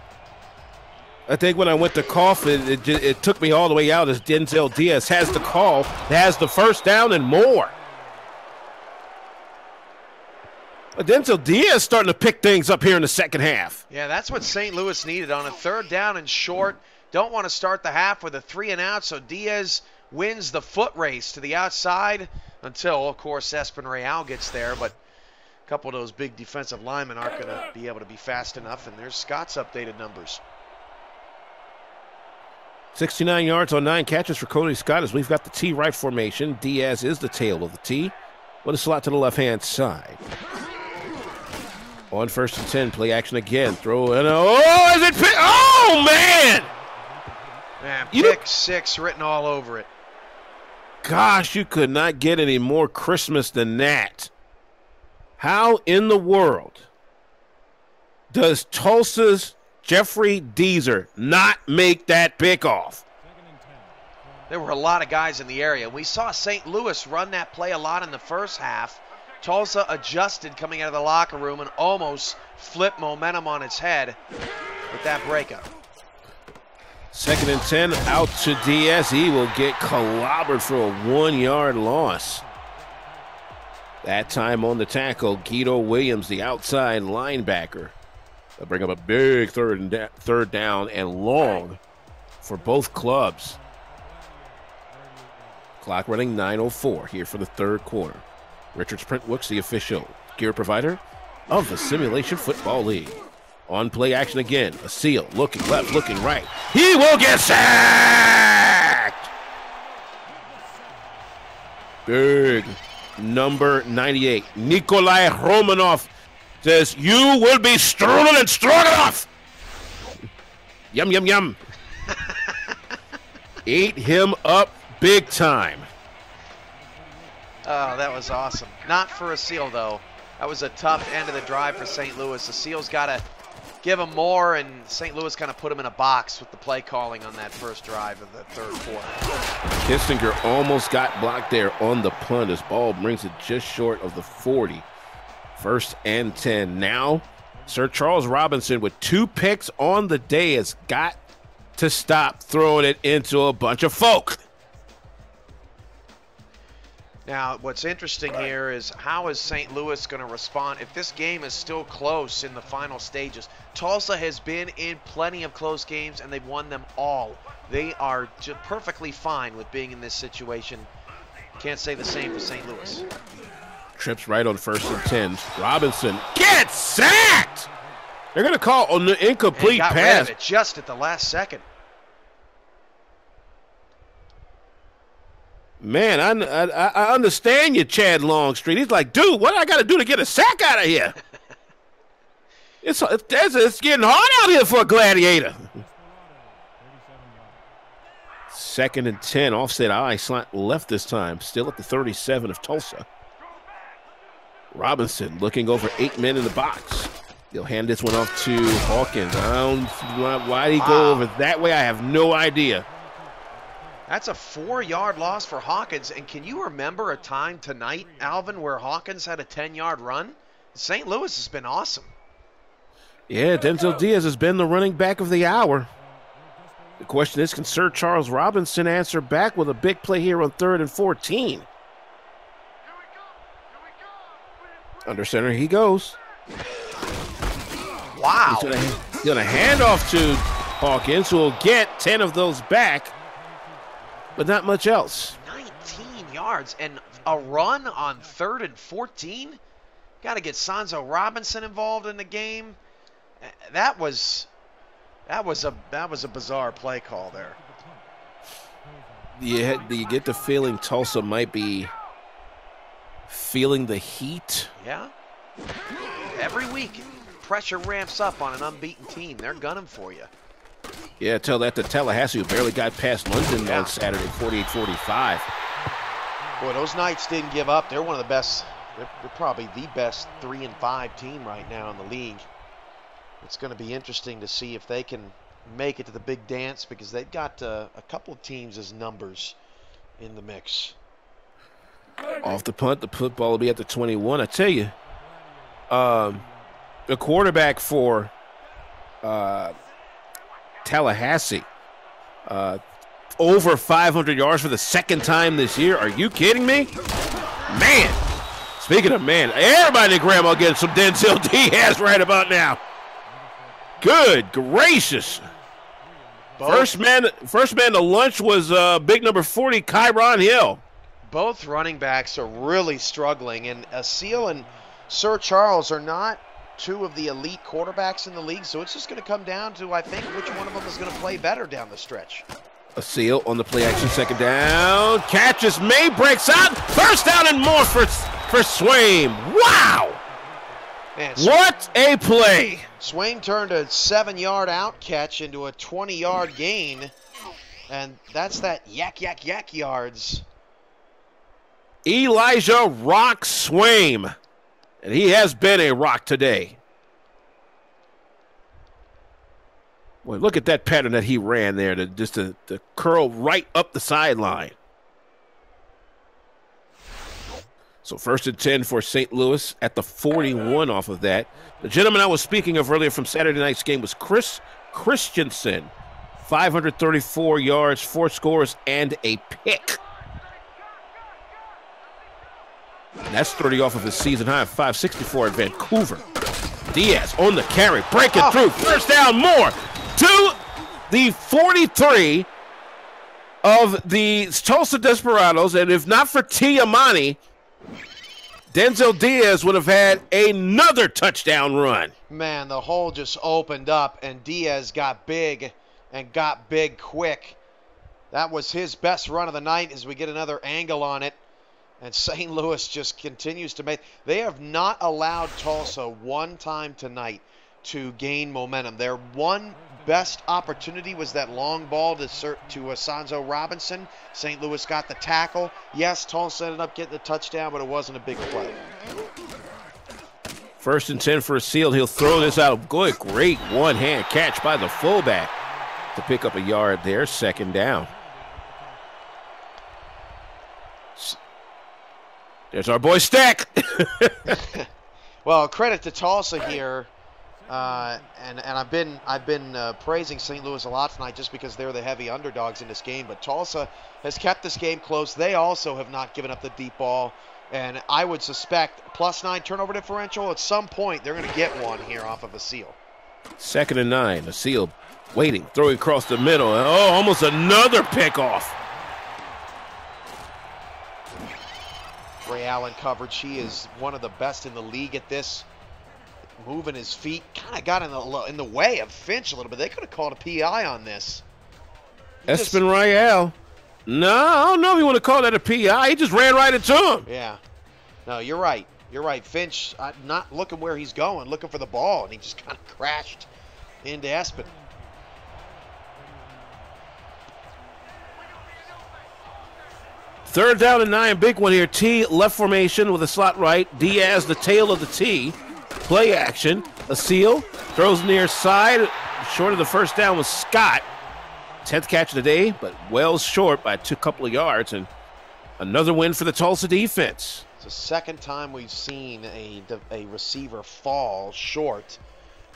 S1: I think when I went to cough, it took me all the way out as Denzel Diaz has the call, has the first down and more. Denzel Diaz starting to pick things up here in the second half.
S2: Yeah, that's what St. Louis needed on a 3rd down and short. Don't want to start the half with a 3 and out, so Diaz wins the foot race to the outside until, of course, Espen Real gets there, but a couple of those big defensive linemen aren't going to be able to be fast enough, and there's Scott's updated numbers.
S1: 69 yards on 9 catches for Cody Scott as we've got the T right formation. Diaz is the tail of the T with a slot to the left-hand side. On 1st and 10, play action again. Throw in. Oh, is it pick? Oh, man!
S2: Man, pick 6 written all over it.
S1: Gosh, you could not get any more Christmas than that. How in the world does Tulsa's Jeffrey Deezer not make that pick off?
S2: There were a lot of guys in the area. We saw St. Louis run that play a lot in the first half. Tulsa adjusted coming out of the locker room and almost flipped momentum on its head with that breakup.
S1: 2nd and 10, out to Diaz. He will get clobbered for a 1-yard loss. That time on the tackle, Guido Williams, the outside linebacker. They'll bring up a big third down and long for both clubs. Clock running 9:04 here for the 3rd quarter. Richard Sprintwooks, the official gear provider of the Simulation Football League. On play action again, a seal, looking left, looking right. He will get sacked! Big number 98, Nikolai Romanov says, you will be strong and strong enough. Yum, yum, yum. Ate him up big time.
S2: Oh, that was awesome. Not for a seal, though. That was a tough end of the drive for St. Louis. The Seals got to give him more, and St. Louis kind of put him in a box with the play calling on that first drive of the 3rd quarter.
S1: Kissinger almost got blocked there on the punt. His ball brings it just short of the 40. 1st and 10. Now, Sir Charles Robinson with 2 picks on the day has got to stop throwing it into a bunch of folk.
S2: Now, what's interesting here is how is St. Louis going to respond if this game is still close in the final stages? Tulsa has been in plenty of close games, and they've won them all. They are just perfectly fine with being in this situation. Can't say the same for St. Louis.
S1: Trips right on 1st and 10. Robinson gets sacked! They're going to call on the incomplete
S2: pass.
S1: Rid
S2: of it just at the last second.
S1: Man, I understand you, Chad Longstreet. He's like, dude, what do I got to do to get a sack out of here? It's getting hard out here for a Gladiator. 2nd and 10, offset eye slot left this time. Still at the 37 of Tulsa. Robinson looking over 8 men in the box. He'll hand this one off to Hawkins. Why did he go over that way? I have no idea.
S2: That's a 4-yard loss for Hawkins. And can you remember a time tonight, Alvin, where Hawkins had a 10-yard run? St. Louis has been awesome.
S1: Yeah, Denzel Diaz has been the running back of the hour. The question is, can Sir Charles Robinson answer back with a big play here on 3rd and 14? Under center he goes.
S2: Wow.
S1: He's going to hand off to Hawkins, who will get 10 of those back. But not much else.
S2: 19 yards and a run on 3rd and 14. Got to get Sanzo Robinson involved in the game. That was a bizarre play call there.
S1: Do you get the feeling Tulsa might be feeling the heat?
S2: Yeah. Every week, pressure ramps up on an unbeaten team. They're gunning for you.
S1: Yeah, tell that to Tallahassee, who barely got past London on Saturday, 48-45.
S2: Boy, those Knights didn't give up. They're one of the best. They're probably the best 3-5 team right now in the league. It's going to be interesting to see if they can make it to the big dance, because they've got a couple of teams as numbers in the mix.
S1: Off the punt, the football will be at the 21. I tell you, the quarterback for Tallahassee, over 500 yards for the second time this year. Are you kidding me? Man, speaking of man, everybody and grandma getting some Denzel Diaz right about now. Good gracious. First man to lunch was big number 40, Kyron Hill.
S2: Both running backs are really struggling, and Seal and Sir Charles are not two of the elite quarterbacks in the league, so it's just going to come down to, I think, which one of them is going to play better down the stretch.
S1: Seal on the play action, second down. Catches May, breaks out. First down and more for Swaim. Wow! Man, what a play.
S2: Swaim turned a 7-yard out catch into a 20-yard gain, and that's that yak yards.
S1: Elijah Rock Swaim, and he has been a rock today. Boy, look at that pattern that he ran there, to curl right up the sideline. So 1st and 10 for St. Louis at the 41 off of that. The gentleman I was speaking of earlier from Saturday night's game was Chris Christensen. 534 yards, 4 scores, and a pick. And that's 30 off of his season high of 564 at Vancouver. Diaz on the carry, breaking through. First down, more to the 43 of the Tulsa Desperados. And if not for Tiamani, Denzel Diaz would have had another touchdown run.
S2: Man, the hole just opened up, and Diaz got big and got big quick. That was his best run of the night as we get another angle on it. And St. Louis just continues to make. They have not allowed Tulsa one time tonight to gain momentum. Their one best opportunity was that long ball to Asanzo Robinson. St. Louis got the tackle. Yes, Tulsa ended up getting the touchdown, but it wasn't a big play.
S1: 1st and 10 for a Seal. He'll throw this out. Good, great one-hand catch by the fullback to pick up a yard there. 2nd down. There's our boy Stack.
S2: Well, credit to Tulsa here, and I've been praising St. Louis a lot tonight just because they're the heavy underdogs in this game. But Tulsa has kept this game close. They also have not given up the deep ball, and I would suspect +9 turnover differential at some point they're going to get one here off of a Seal.
S1: 2nd and 9. A Seal waiting, throwing across the middle. Oh, almost another pick off.
S2: Ray Allen coverage. He is one of the best in the league at this. Moving his feet. Kind of got in the way of Finch a little bit. They could have called a PI on this.
S1: Espen Royale. No, I don't know if you want to call that a PI. He just ran right into him.
S2: Yeah. No, you're right. You're right. Finch not looking where he's going, looking for the ball, and he just kind of crashed into Espen.
S1: Third down and 9, big one here. T left formation with a slot right. Diaz, the tail of the T. Play action. A Seal throws near side. Short of the first down was Scott. 10th catch of the day, but well short by a couple of yards. And another win for the Tulsa defense.
S2: It's the second time we've seen a receiver fall short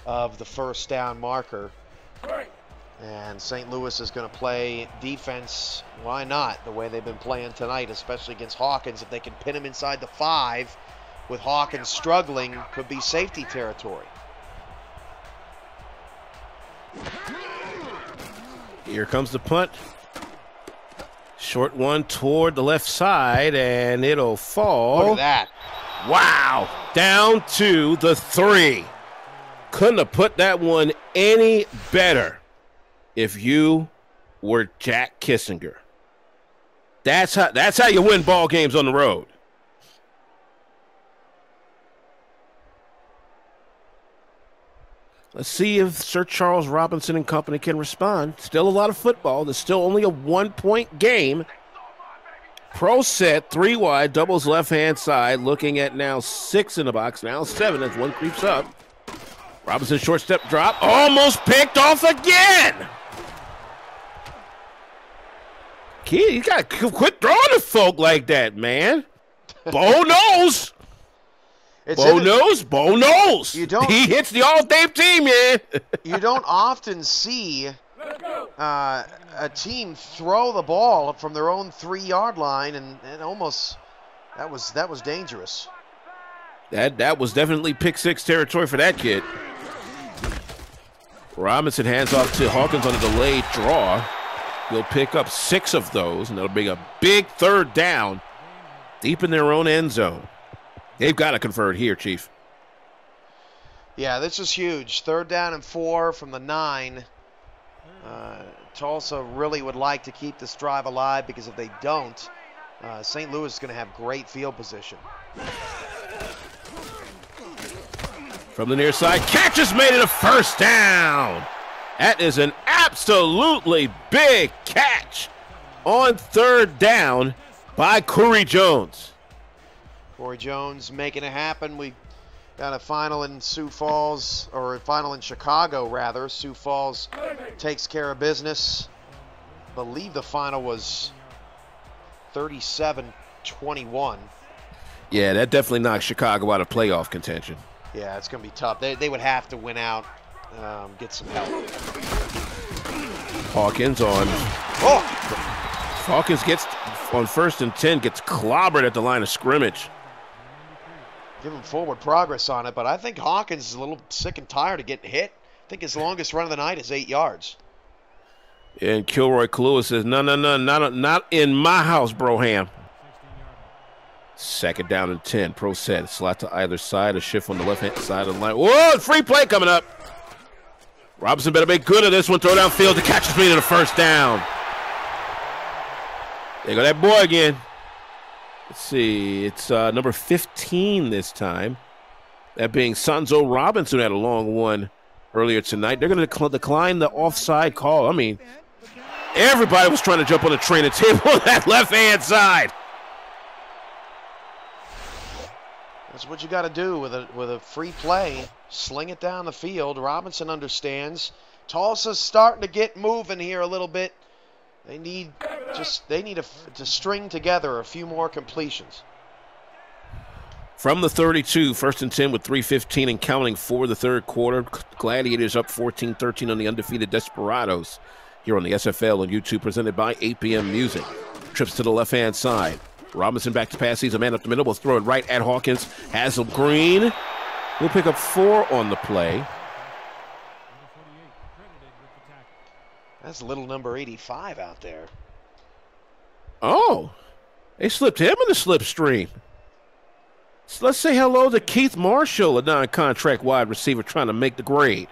S2: of the first down marker. And St. Louis is going to play defense. Why not? The way they've been playing tonight, especially against Hawkins. If they can pin him inside the 5, with Hawkins struggling, could be safety territory.
S1: Here comes the punt. Short one toward the left side, and it'll fall.
S2: Look at that.
S1: Wow. Down to the 3. Couldn't have put that one any better. If you were Jack Kissinger. That's how you win ball games on the road. Let's see if Sir Charles Robinson and company can respond. Still a lot of football. There's still only a 1-point game. Pro set, 3 wide, doubles left-hand side, looking at now 6 in the box, now 7 as one creeps up. Robinson short step drop, almost picked off again. Kid, you got to quit throwing to folk like that, man. Bo knows. Bo knows. He hits the all-day team, man.
S2: You don't often see a team throw the ball from their own 3-yard line, and almost that was dangerous.
S1: That was definitely pick 6 territory for that kid. Robinson hands off to Hawkins on a delayed draw. He'll pick up 6 of those, and that'll be a big 3rd down deep in their own end zone. They've got to convert here, Chief.
S2: Yeah, this is huge. 3rd down and 4 from the 9. Tulsa really would like to keep this drive alive, because if they don't, St. Louis is going to have great field position.
S1: From the near side, catch is made it a 1st down. That is an absolutely big catch on 3rd down by Corey Jones.
S2: Corey Jones making it happen. We got a final in Sioux Falls, or a final in Chicago, rather. Sioux Falls takes care of business. I believe the final was 37-21.
S1: Yeah, that definitely knocked Chicago out of playoff contention.
S2: Yeah, it's going to be tough. They would have to win out, get some help.
S1: Hawkins on.
S2: Oh!
S1: Hawkins gets on 1st and 10, gets clobbered at the line of scrimmage.
S2: Give him forward progress on it, but I think Hawkins is a little sick and tired of getting hit. I think his longest run of the night is 8 yards.
S1: And Kilroy Kalua says, no, not in my house, Broham. 2nd down and 10. Pro set. Slot to either side. A shift on the left-hand side of the line. Whoa, free play coming up. Robinson better make good of this one. Throw downfield. The catch is made to the 1st down. There go that boy again. Let's see. It's number 15 this time. That being Sonzo Robinson, who had a long one earlier tonight. They're going to decline the offside call. I mean, everybody was trying to jump on the train and table on that left-hand side.
S2: That's what you got to do with a free play. Sling it down the field. Robinson understands. Tulsa's starting to get moving here a little bit. They need to string together a few more completions.
S1: From the 32, 1st and 10 with 3:15 and counting for the 3rd quarter. Gladiators up 14-13 on the undefeated Desperados here on the SFL and YouTube, presented by 8 p.m. Music. Trips to the left-hand side. Robinson back to pass. He's a man up the middle. Will throw it right at Hawkins. Hazel Green will pick up 4 on the play.
S2: That's little number 85 out there.
S1: Oh, they slipped him in the slipstream. So let's say hello to Keith Marshall, a non-contract wide receiver trying to make the grade.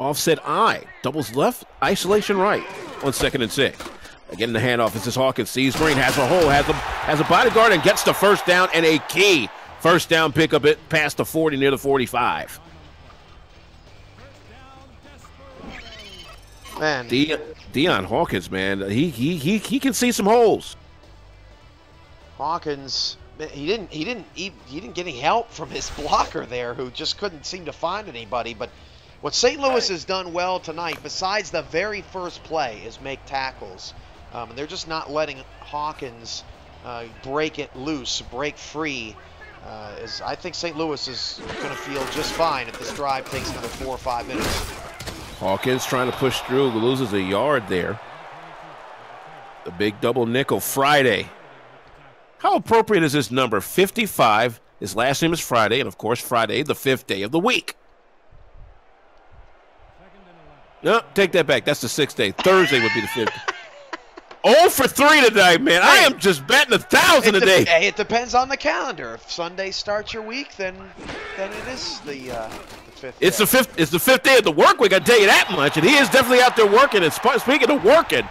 S1: Offset I, doubles left, isolation right on 2nd and 6. Again, the handoff. This is Hawkins. Sees Green, has a hole, has a bodyguard, and gets the 1st down, and a key 1st down pickup it past the 40 near the 45.
S2: Man,
S1: Deion Hawkins, man, he can see some holes.
S2: Hawkins, he didn't get any help from his blocker there, who just couldn't seem to find anybody. But what St. Louis has done well tonight, besides the very first play, is make tackles. And they're just not letting Hawkins break it loose, break free. I think St. Louis is going to feel just fine if this drive takes another 4 or 5 minutes.
S1: Hawkins trying to push through, loses a yard there. The big double nickel Friday. How appropriate is this number? 55. His last name is Friday, and of course Friday, the 5th day of the week. No, take that back. That's the 6th day. Thursday would be the 5th. 0 for 3 tonight, man. I am just betting 1,000 today.
S2: Hey, it depends on the calendar. If Sunday starts your week, then it is the 5th.
S1: It's the 5th. It's the 5th day of the work week. I tell you that much. And he is definitely out there working. And speaking of working,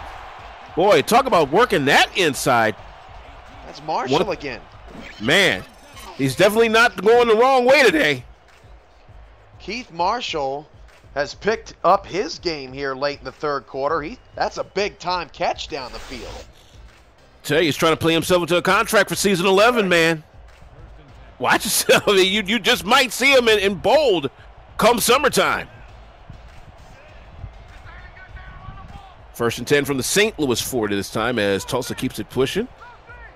S1: boy, talk about working that inside.
S2: That's Marshall again.
S1: Man, he's definitely not going the wrong way today.
S2: Keith Marshall has picked up his game here late in the third quarter. That's a big-time catch down the field.
S1: Tell you, he's trying to play himself into a contract for season 11, man. Watch yourself. You just might see him in bold come summertime. 1st and 10 from the St. Louis 40 this time as Tulsa keeps it pushing.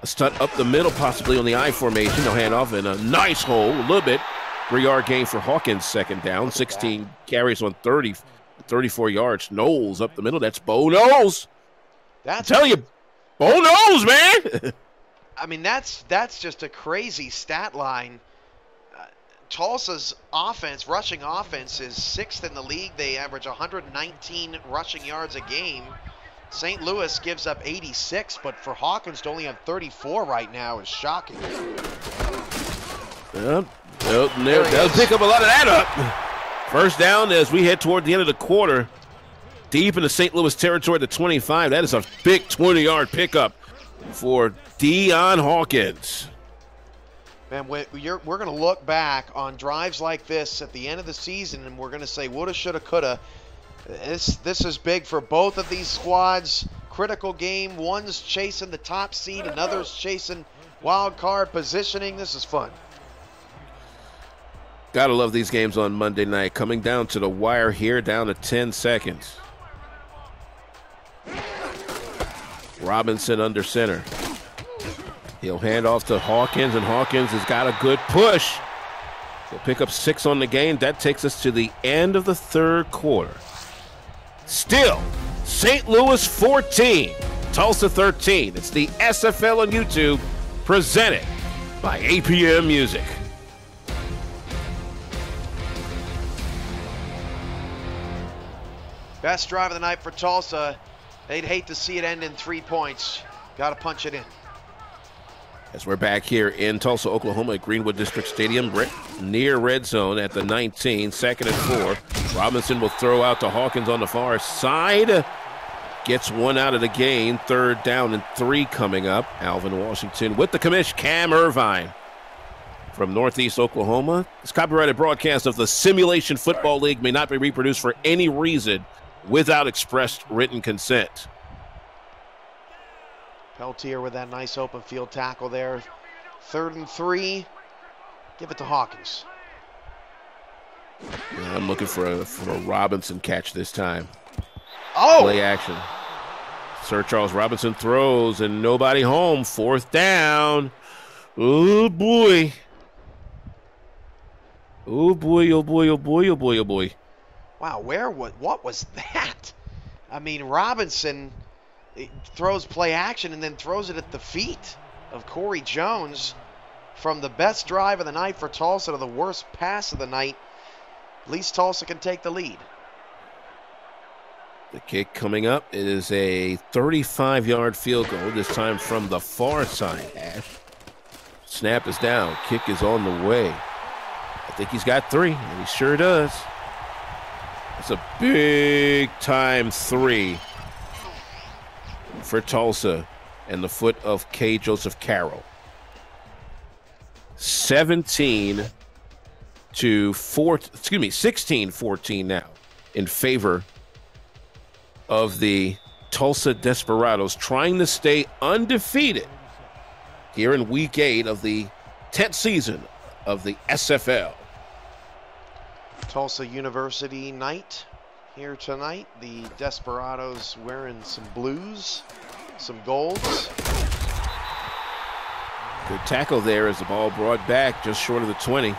S1: A stunt up the middle, possibly on the I formation. They'll hand off in a nice hole, a little bit. 3-yard gain for Hawkins, 2nd down. 16 carries on 34 yards. Knowles up the middle. That's Bo Knowles. I'm telling you, Bo Knowles, man.
S2: I mean, that's just a crazy stat line. Tulsa's offense, rushing offense, is 6th in the league. They average 119 rushing yards a game. St. Louis gives up 86, but for Hawkins to only have 34 right now is shocking.
S1: They'll pick up a lot of that up. 1st down as we head toward the end of the quarter. Deep in the St. Louis territory at the 25. That is a big 20-yard pickup for Dion Hawkins.
S2: Man, we're going to look back on drives like this at the end of the season, and we're going to say woulda, shoulda, coulda. This is big for both of these squads. Critical game. One's chasing the top seed, another's chasing wild card positioning. This is fun.
S1: Gotta love these games on Monday night. Coming down to the wire here, down to 10 seconds. Robinson under center. He'll hand off to Hawkins, and Hawkins has got a good push. He'll pick up 6 on the game. That takes us to the end of the third quarter. Still, St. Louis 14, Tulsa 13. It's the SFL on YouTube, presented by APM Music.
S2: Best drive of the night for Tulsa. They'd hate to see it end in 3 points. Got to punch it in.
S1: As we're back here in Tulsa, Oklahoma at Greenwood District Stadium, near red zone at the 19, 2nd and 4. Robinson will throw out to Hawkins on the far side. Gets 1 out of the gain. 3rd down and 3 coming up. Alvin Washington with the commish. Cam Irvine from Northeast Oklahoma. This copyrighted broadcast of the Simulation Football League may not be reproduced for any reason without expressed written consent.
S2: Peltier with that nice open field tackle there. 3rd and 3. Give it to Hawkins.
S1: Yeah, I'm looking for a Robinson catch this time.
S2: Oh!
S1: Play action. Sir Charles Robinson throws and nobody home. 4th down. Oh, boy. Oh, boy, oh, boy, oh, boy, oh, boy, oh, boy.
S2: Wow, what was that? I mean, Robinson throws play action and then throws it at the feet of Corey Jones. From the best drive of the night for Tulsa to the worst pass of the night, at least Tulsa can take the lead.
S1: The kick coming up. It is a 35-yard field goal, this time from the far side hash. Snap is down. Kick is on the way. I think he's got 3, and he sure does. It's a big-time 3 for Tulsa and the foot of K. Joseph Carroll. 16-14 now in favor of the Tulsa Desperados, trying to stay undefeated here in week 8 of the 10th season of the SFL.
S2: Tulsa University night here tonight. The Desperados wearing some blues, some golds.
S1: Good tackle there as the ball brought back just short of the 20.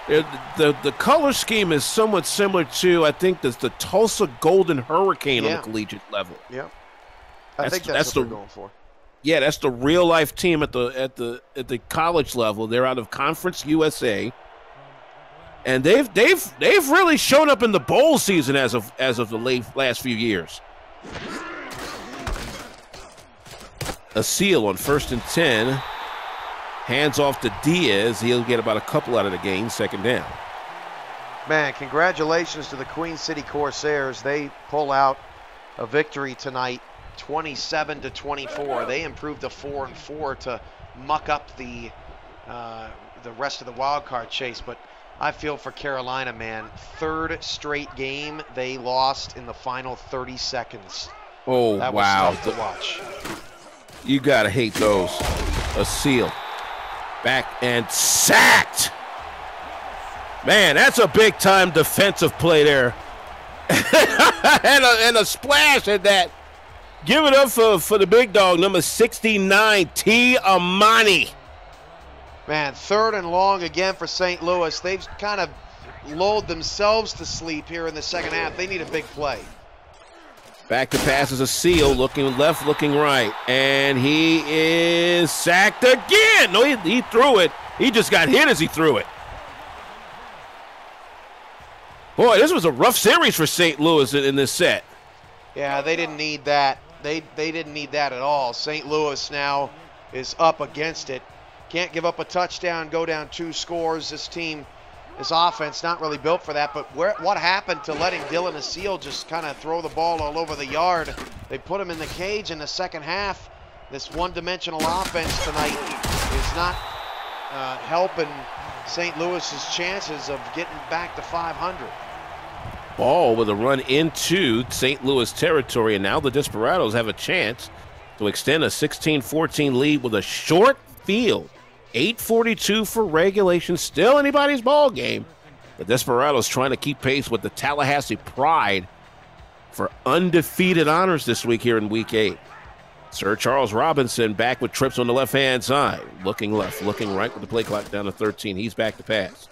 S1: The color scheme is somewhat similar to, I think, the Tulsa Golden Hurricane on the collegiate level.
S2: Yeah, I think that's what they're going for.
S1: Yeah, that's the real life team at the college level. They're out of Conference USA, and they've really shown up in the bowl season as of the last few years. A seal on 1st and 10. Hands off to Diaz. He'll get about a couple out of the gain, 2nd down.
S2: Man, congratulations to the Queen City Corsairs. They pull out a victory tonight, 27-24. They improved to 4-4 to muck up the rest of the wild card chase. But I feel for Carolina, man. Third straight game they lost in the final 30 seconds.
S1: Oh,
S2: that was
S1: wow.
S2: tough to watch.
S1: You got to hate those. A seal. Back and sacked. Man, that's a big-time defensive play there. and a splash at that. Give it up for the big dog, number 69, T. Amani.
S2: Man, 3rd and long again for St. Louis. They've kind of lulled themselves to sleep here in the second half. They need a big play.
S1: Back to pass is a seal, looking left, looking right. And he is sacked again. No, he threw it. He just got hit as he threw it. Boy, this was a rough series for St. Louis in this set.
S2: Yeah, they didn't need that. They didn't need that at all. St. Louis now is up against it. Can't give up a touchdown, go down 2 scores. This team, this offense, not really built for that. But what happened to letting Dylan Aseel just kind of throw the ball all over the yard? They put him in the cage in the second half. This one-dimensional offense tonight is not helping St. Louis's chances of getting back to 500.
S1: Ball with a run into St. Louis territory, and now the Desperados have a chance to extend a 16-14 lead with a short field. 8:42 for regulation, still anybody's ball game. The Desperados trying to keep pace with the Tallahassee Pride for undefeated honors this week here in Week 8. Sir Charles Robinson back with trips on the left-hand side. Looking left, looking right with the play clock down to 13. He's back to pass.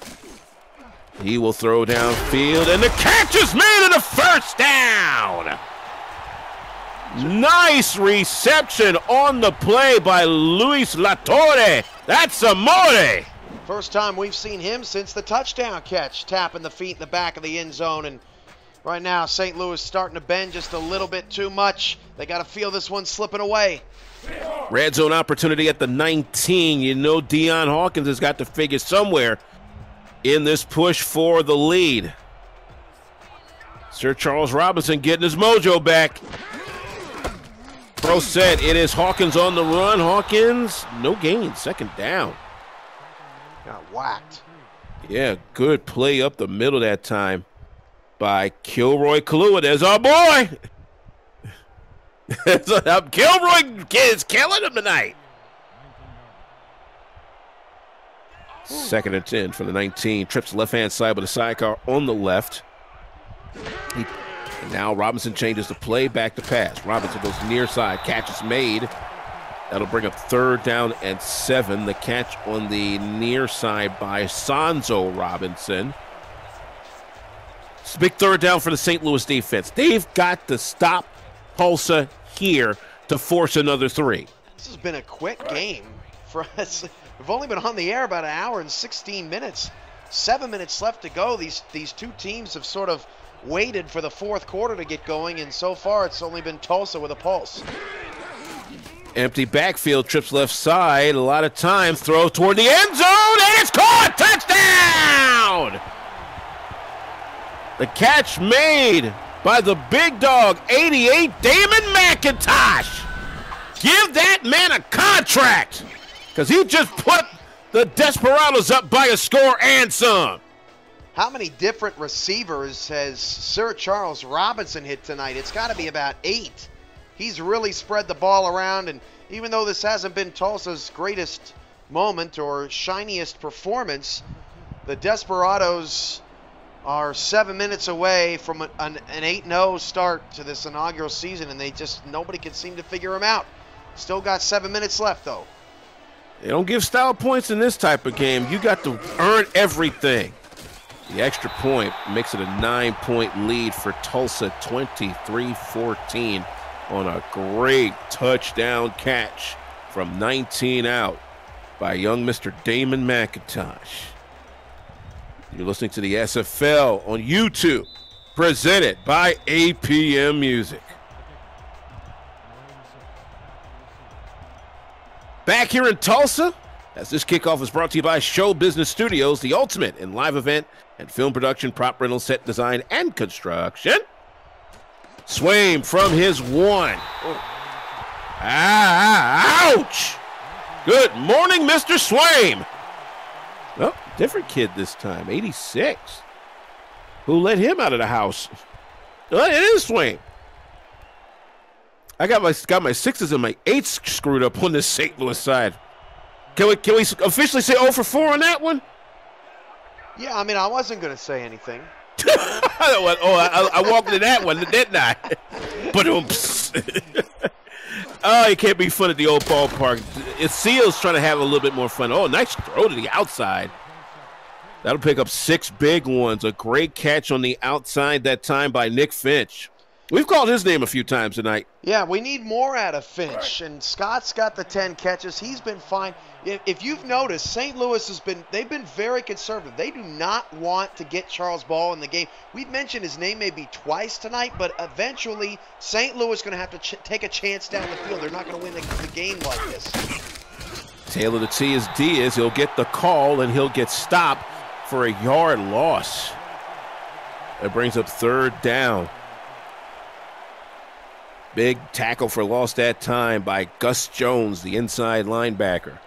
S1: He will throw downfield, and the catch is made and a first down. Nice reception on the play by Luis Latorre. That's amore.
S2: First time we've seen him since the touchdown catch, tapping the feet in the back of the end zone. And right now, St. Louis starting to bend just a little bit too much. They got to feel this one slipping away.
S1: Red zone opportunity at the 19. You know Deion Hawkins has got to figure somewhere in this push for the lead. Sir Charles Robinson getting his mojo back. Pro said it is Hawkins on the run. Hawkins, no gain, second down.
S2: Got whacked.
S1: Yeah, good play up the middle that time by Kilroy Kalua. There's our boy. Kilroy is killing him tonight. 2nd and 10 from the 19. Trips left-hand side with a sidecar on the left. And now Robinson changes the play, back to pass. Robinson goes near side. Catch is made. That'll bring up 3rd down and 7. The catch on the near side by Sanzo Robinson. It's a big 3rd down for the St. Louis defense. They've got to stop Tulsa here to force another 3.
S2: This has been a quick game for us. We've only been on the air about 1 hour and 16 minutes. 7 minutes left to go. These two teams have sort of waited for the 4th quarter to get going, and so far it's only been Tulsa with a pulse.
S1: Empty backfield, trips left side. A lot of time, throw toward the end zone, and it's caught! Touchdown! The catch made by the big dog, 88, Damon McIntosh. Give that man a contract, because he just put the Desperados up by a score and some.
S2: How many different receivers has Sir Charles Robinson hit tonight? It's got to be about 8. He's really spread the ball around, and even though this hasn't been Tulsa's greatest moment or shiniest performance, the Desperados are 7 minutes away from an 8-0 start to this inaugural season, and nobody can seem to figure him out. Still got 7 minutes left, though.
S1: They don't give style points in this type of game. You got to earn everything. The extra point makes it a 9-point lead for Tulsa, 23-14 on a great touchdown catch from 19 out by young Mr. Damon McIntosh. You're listening to the SFL on YouTube, presented by APM Music. Back here in Tulsa, as this kickoff is brought to you by Show Business Studios, the ultimate in live event and film production, prop rental, set design, and construction. Swaim from his 1. Ouch! Good morning, Mr. Swaim. Well, Different kid this time, 86. Who let him out of the house? It is Swain. I got my 6s and my 8s screwed up on this St. Louis side. Can we officially say 0 for 4 on that one?
S2: Yeah, I mean, I wasn't going to say anything.
S1: I walked into that one, didn't I? But oh, you can't be fun at the old ballpark. It's Seals trying to have a little bit more fun. Oh, nice throw to the outside. That'll pick up 6 big ones. A great catch on the outside that time by Nick Finch. We've called his name a few times tonight.
S2: Yeah, we need more out of Finch, and Scott's got the 10 catches. He's been fine. If you've noticed, St. Louis they've been very conservative. They do not want to get Charles Ball in the game. We've mentioned his name maybe twice tonight, but eventually St. Louis is going to have to take a chance down the field. They're not going to win the game like this.
S1: Tail of the T is Diaz. He'll get the call, and he'll get stopped for a yard loss. That brings up 3rd down. Big tackle for loss that time by Gus Jones, the inside linebacker.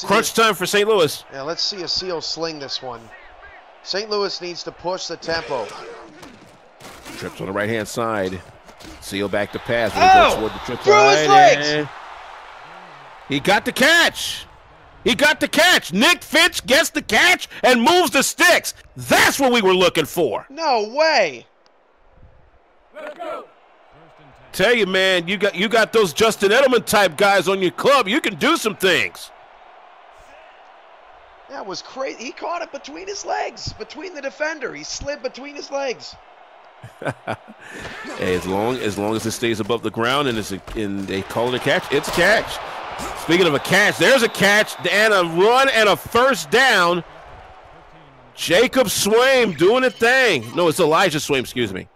S1: Crunch time for St. Louis.
S2: Yeah, let's see a Seal sling this one. St. Louis needs to push the tempo.
S1: Trips on the right-hand side. Seal back to pass.
S2: Oh! Through his legs!
S1: He got the catch. He got the catch. Nick Finch gets the catch and moves the sticks. That's what we were looking for.
S2: No way.
S3: Let's go.
S1: Tell you, man, you got those Justin Edelman type guys on your club. You can do some things.
S2: That was crazy. He caught it between his legs, between the defender. He slid between his legs.
S1: Hey, as long as it stays above the ground and they call it a catch, it's a catch. Speaking of a catch, there's a catch and a run and a 1st down. Jacob Swaim doing a thing. No, it's Elijah Swaim, excuse me.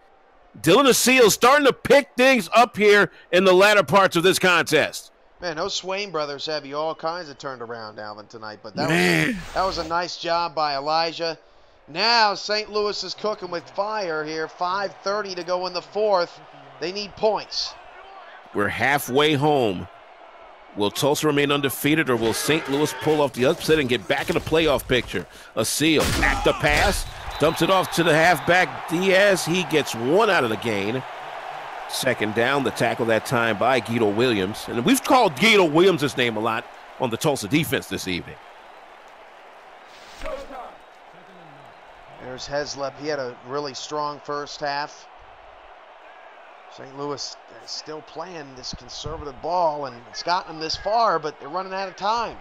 S1: Dylan Seal starting to pick things up here in the latter parts of this contest.
S2: Man, those Swain brothers have you all kinds of turned around, Alvin, tonight. But that was a nice job by Elijah. Now St. Louis is cooking with fire here. 5:30 to go in the 4th. They need points.
S1: We're halfway home. Will Tulsa remain undefeated, or will St. Louis pull off the upset and get back in the playoff picture? A Seal back to pass. Dumps it off to the halfback, Diaz. He gets 1 out of the gain. 2nd down, the tackle that time by Guido Williams. And we've called Guido Williams' name a lot on the Tulsa defense this evening.
S2: There's Heslop. He had a really strong first half. St. Louis is still playing this conservative ball, and it's gotten them this far, but they're running out of time.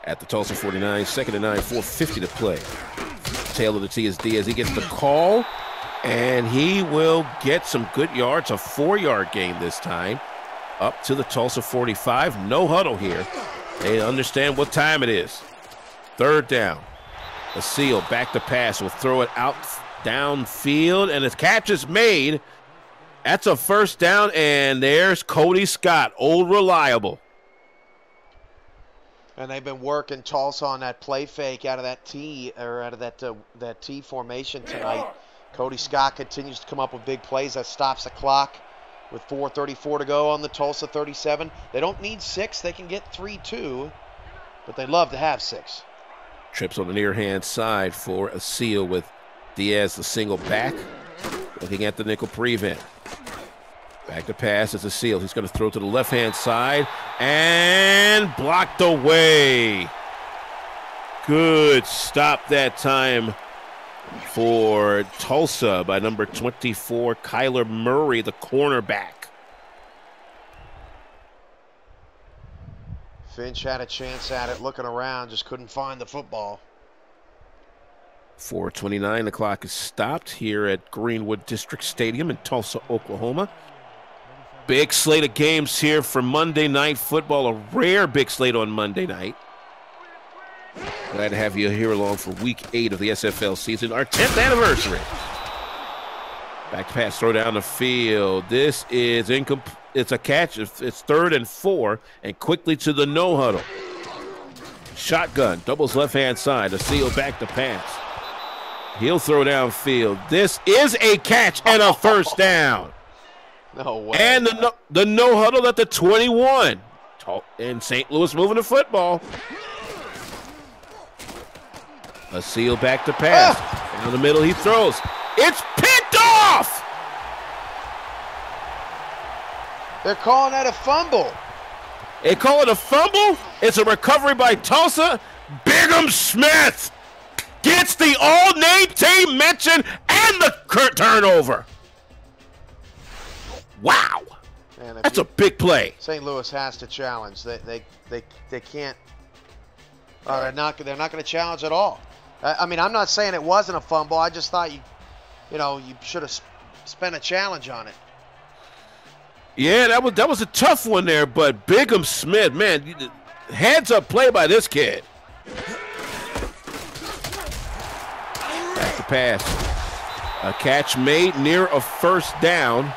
S1: At the Tulsa 49, 2nd and 9, 4:50 to play. Tail of the T is Diaz. He gets the call, and he will get some good yards. A 4-yard gain this time. Up to the Tulsa 45. No huddle here. They understand what time it is. 3rd down. A Seal back to pass. Will throw it out downfield, and the catch is made. That's a 1st down, and there's Cody Scott, old reliable.
S2: And they've been working Tulsa on that play fake out of that T, or out of that T formation tonight. Cody Scott continues to come up with big plays. That stops the clock with 4:34 to go on the Tulsa 37. They don't need 6. They can get 3-2, but they love to have 6.
S1: Trips on the near hand side for a Seal with Diaz, the single back, looking at the nickel prevent. Back to pass as a Seal. He's going to throw to the left-hand side and blocked away. Good stop that time for Tulsa by number 24, Kyler Murray, the cornerback.
S2: Finch had a chance at it, looking around, just couldn't find the football.
S1: 4:29, the clock is stopped here at Greenwood District Stadium in Tulsa, Oklahoma. Big slate of games here for Monday Night Football, a rare big slate on Monday night. Glad to have you here along for Week 8 of the SFL season, our 10th anniversary. Back to pass, throw down the field. This is incomplete. It's a catch. It's 3rd and 4, and quickly to the no huddle. Shotgun, doubles left-hand side. A Seal back to pass. He'll throw downfield. This is a catch and a 1st down.
S2: No way.
S1: And the no huddle at the 21. And St. Louis moving the football. A seal back to pass. Down the middle he throws. It's picked off!
S2: They're calling that a fumble.
S1: They call it a fumble. It's a recovery by Tulsa. Bigham Smith gets the all-name team mention and the turnover. Wow. Man, that's a big play.
S2: St. Louis has to challenge. They can't. They're not going to challenge at all. I mean, I'm not saying it wasn't a fumble. I just thought you should have spent a challenge on it.
S1: Yeah, that was a tough one there, but Bigham Smith, man, heads up play by this kid. Back to pass. A catch made near a first down.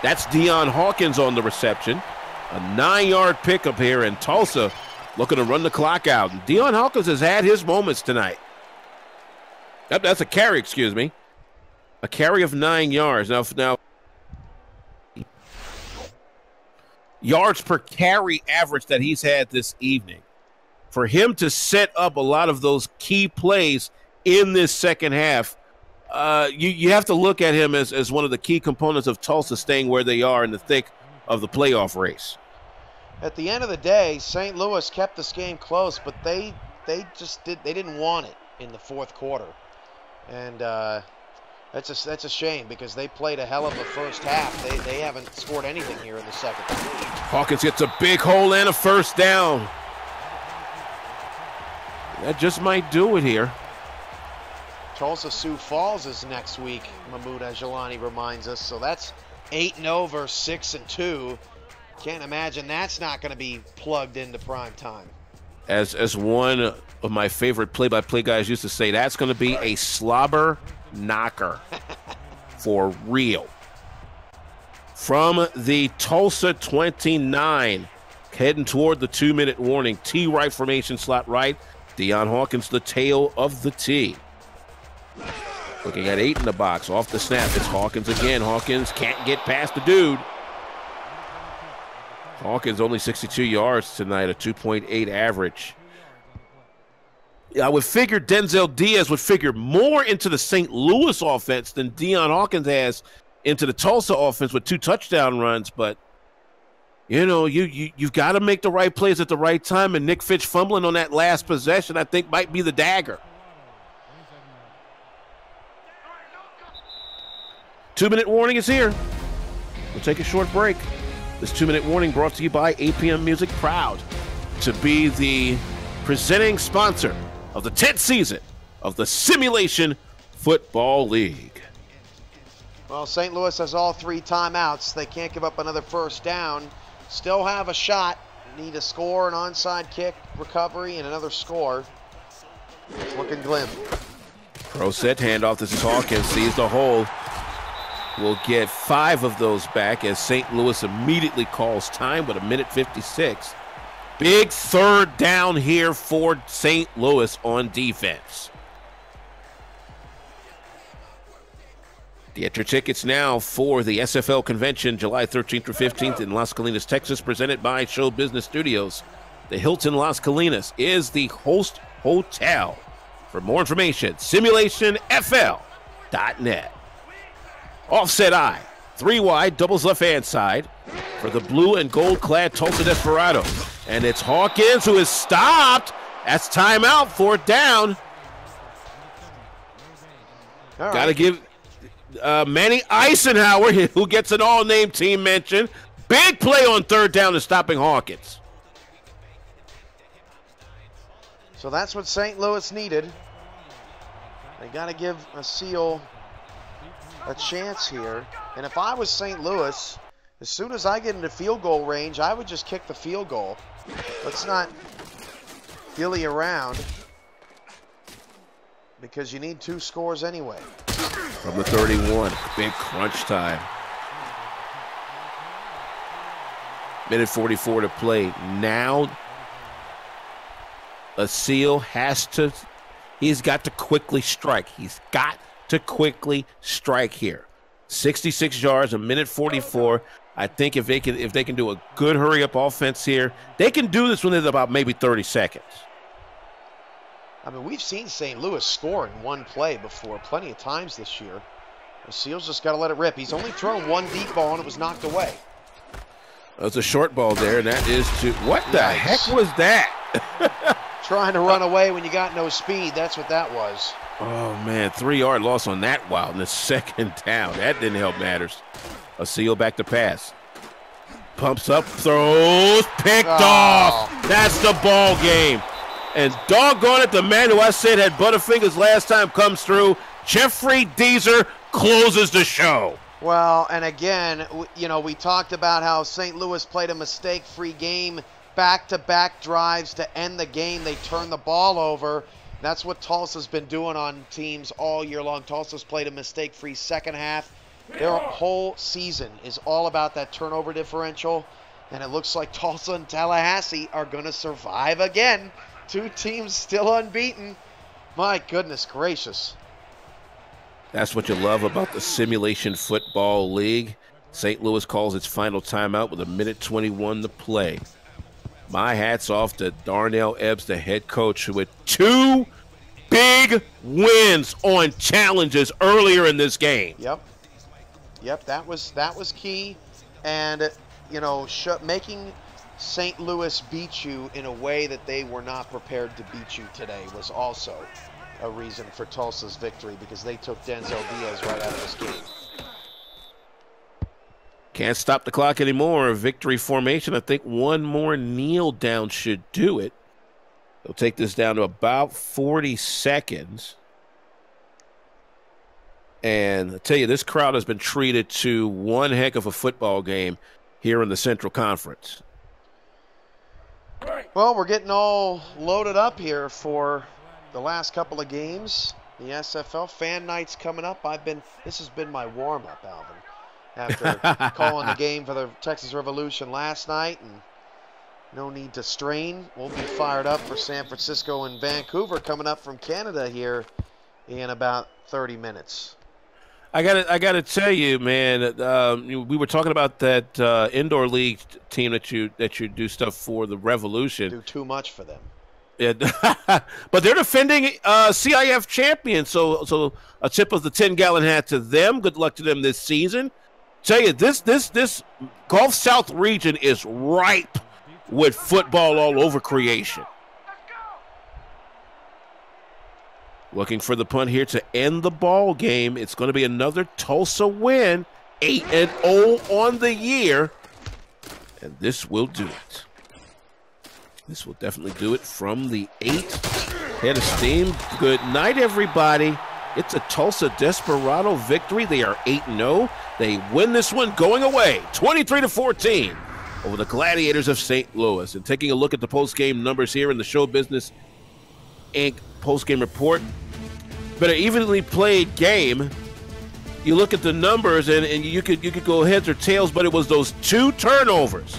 S1: That's Deion Hawkins on the reception. A 9-yard pickup here, and Tulsa looking to run the clock out. And Deion Hawkins has had his moments tonight. That's a carry, excuse me. A carry of 9 yards. Now, yards per carry average that he's had this evening. For him to set up a lot of those key plays in this second half, you have to look at him as one of the key components of Tulsa staying where they are in the thick of the playoff race.
S2: At the end of the day, St. Louis kept this game close, but they didn't want it in the fourth quarter. And that's a shame because they played a hell of a first half. They haven't scored anything here in the second.
S1: Hawkins gets a big hole and a first down. That just might do it here.
S2: Tulsa Sioux Falls is next week, Mahmoud Ajelani reminds us. So that's 8-0 versus 6-2. Can't imagine that's not going to be plugged into prime time.
S1: As one of my favorite play-by-play guys used to say, that's going to be a slobber knocker for real. From the Tulsa 29, heading toward the 2-minute warning. T right formation, slot right. Deion Hawkins, the tail of the T. Looking at 8 in the box. Off the snap, it's Hawkins again. Hawkins can't get past the dude. Hawkins only 62 yards tonight, a 2.8 average. I would figure Denzel Diaz would figure more into the St. Louis offense than Deion Hawkins has into the Tulsa offense with 2 touchdown runs. But, you know, you've got to make the right plays at the right time, and Nick Fitch fumbling on that last possession I think might be the dagger. 2-minute warning is here. We'll take a short break. This 2-minute warning brought to you by APM Music, proud to be the presenting sponsor of the 10th season of the Simulation Football League.
S2: Well, St. Louis has all 3 timeouts. They can't give up another first down. Still have a shot. Need a score, an onside kick, recovery, and another score. It's looking glim.
S1: Pro set handoff. This is Hawkins. Sees the hole. Will get 5 of those back as St. Louis immediately calls time, but 1:56. Big third down here for St. Louis on defense. Get your tickets now for the SFL Convention July 13th through 15th in Las Colinas, Texas, presented by Show Business Studios. The Hilton Las Colinas is the host hotel. For more information, simulationfl.net. Offset I, 3 wide, doubles left hand side for the blue and gold clad Tulsa Desperados. And it's Hawkins who is stopped. That's timeout, 4th down. Got to give Manny Eisenhower, who gets an all-name team mention. Big play on 3rd down to stopping Hawkins.
S2: So that's what St. Louis needed. They got to give a seal a chance here. And if I was St. Louis, as soon as I get into field goal range, I would just kick the field goal. Let's not dilly around because you need 2 scores anyway.
S1: From the 31, big crunch time. 1:44 to play. Now a seal he's got to quickly strike. He's got to quickly strike here. 66 yards, 1:44. I think if they can do a good hurry up offense here, they can do this within about maybe 30 seconds.
S2: I mean, we've seen St. Louis score in one play before plenty of times this year. The Seals just got to let it rip. He's only thrown one deep ball, and it was knocked away.
S1: That's a short ball there, and that is to – what the heck was that?
S2: Trying to run away when you got no speed. That's what that was.
S1: Oh, man, 3-yard loss on that wild in the second down. That didn't help matters. A Seal back to pass. Pumps up, throws, picked off. That's the ball game. And doggone it, the man who I said had Butterfingers last time comes through. Jeffrey Deezer closes the show.
S2: Well, and again, you know, we talked about how St. Louis played a mistake-free game, back-to-back drives to end the game. They turned the ball over. That's what Tulsa's been doing on teams all year long. Tulsa's played a mistake-free second half. Their whole season is all about that turnover differential, and it looks like Tulsa and Tallahassee are going to survive again. Two teams still unbeaten. My goodness gracious.
S1: That's what you love about the Simulation Football League. St. Louis calls its final timeout with 1:21 to play. My hat's off to Darnell Ebbs, the head coach, who had 2 big wins on challenges earlier in this game.
S2: Yep, that was key. And, you know, making St. Louis beat you in a way that they were not prepared to beat you today was also a reason for Tulsa's victory, because they took Denzel Diaz right out of this game.
S1: Can't stop the clock anymore. Victory formation. I think one more kneel down should do it. They'll take this down to about 40 seconds. And I tell you, this crowd has been treated to one heck of a football game here in the Central Conference.
S2: Well, we're getting all loaded up here for the last couple of games. The SFL fan night's coming up. This has been my warm-up, Alvin, after calling the game for the Texas Revolution last night, and no need to strain. We'll be fired up for San Francisco and Vancouver coming up from Canada here in about 30 minutes.
S1: I gotta tell you, man. We were talking about that indoor league team that you do stuff for, the Revolution.
S2: Do too much for them.
S1: Yeah, but they're defending CIF champions, so a tip of the 10-gallon hat to them. Good luck to them this season. Tell you, this Gulf South region is ripe with football all over creation. Looking for the punt here to end the ball game. It's going to be another Tulsa win, 8-0 on the year, and this will do it. This will definitely do it from the 8. Head of steam. Good night, everybody. It's a Tulsa Desperado victory. They are 8-0. They win this one going away, 23-14, over the Gladiators of St. Louis. And taking a look at the post-game numbers here in the Show Business Inc. post-game report. But an evenly played game. You look at the numbers, and you could go heads or tails, but it was those 2 turnovers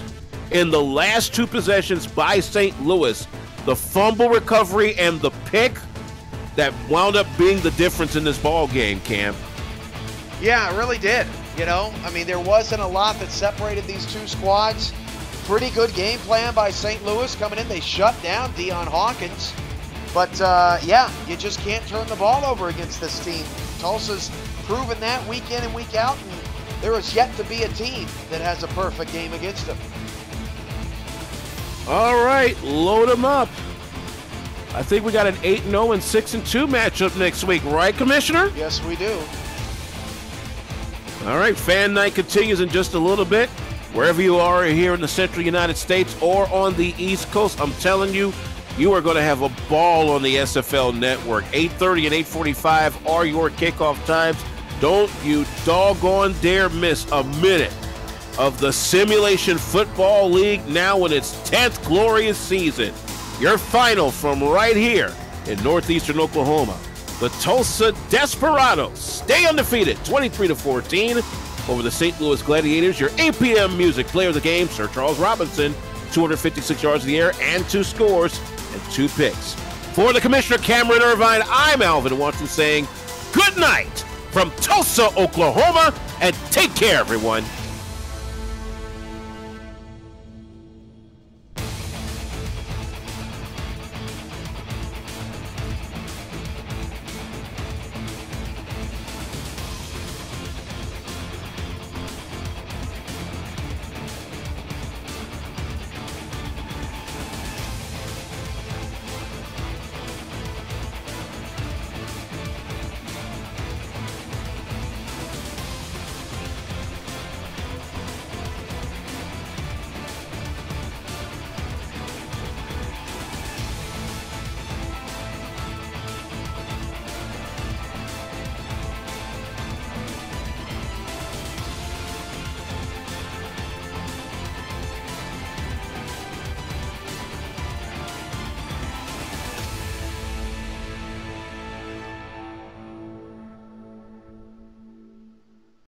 S1: in the last 2 possessions by St. Louis, the fumble recovery and the pick, that wound up being the difference in this ball game, Cam.
S2: Yeah, it really did. You know, I mean, there wasn't a lot that separated these two squads. Pretty good game plan by St. Louis coming in. They shut down Deion Hawkins. But, yeah, you just can't turn the ball over against this team. Tulsa's proven that week in and week out, and there is yet to be a team that has a perfect game against them.
S1: All right, load them up. I think we got an 8-0 and 6-2 matchup next week, right, Commissioner?
S2: Yes, we do.
S1: All right, fan night continues in just a little bit. Wherever you are here in the central United States or on the East Coast, I'm telling you, you are going to have a ball on the SFL network. 8:30 and 8:45 are your kickoff times. Don't you doggone dare miss a minute of the Simulation Football League, now in its 10th glorious season. Your final from right here in northeastern Oklahoma. The Tulsa Desperados stay undefeated, 23-14 over the St. Louis Gladiators. Your 8 p.m. music player of the game, Sir Charles Robinson, 256 yards in the air and 2 scores and 2 picks. For the Commissioner Cameron Irvine, I'm Alvin Watson saying good night from Tulsa, Oklahoma, and take care, everyone.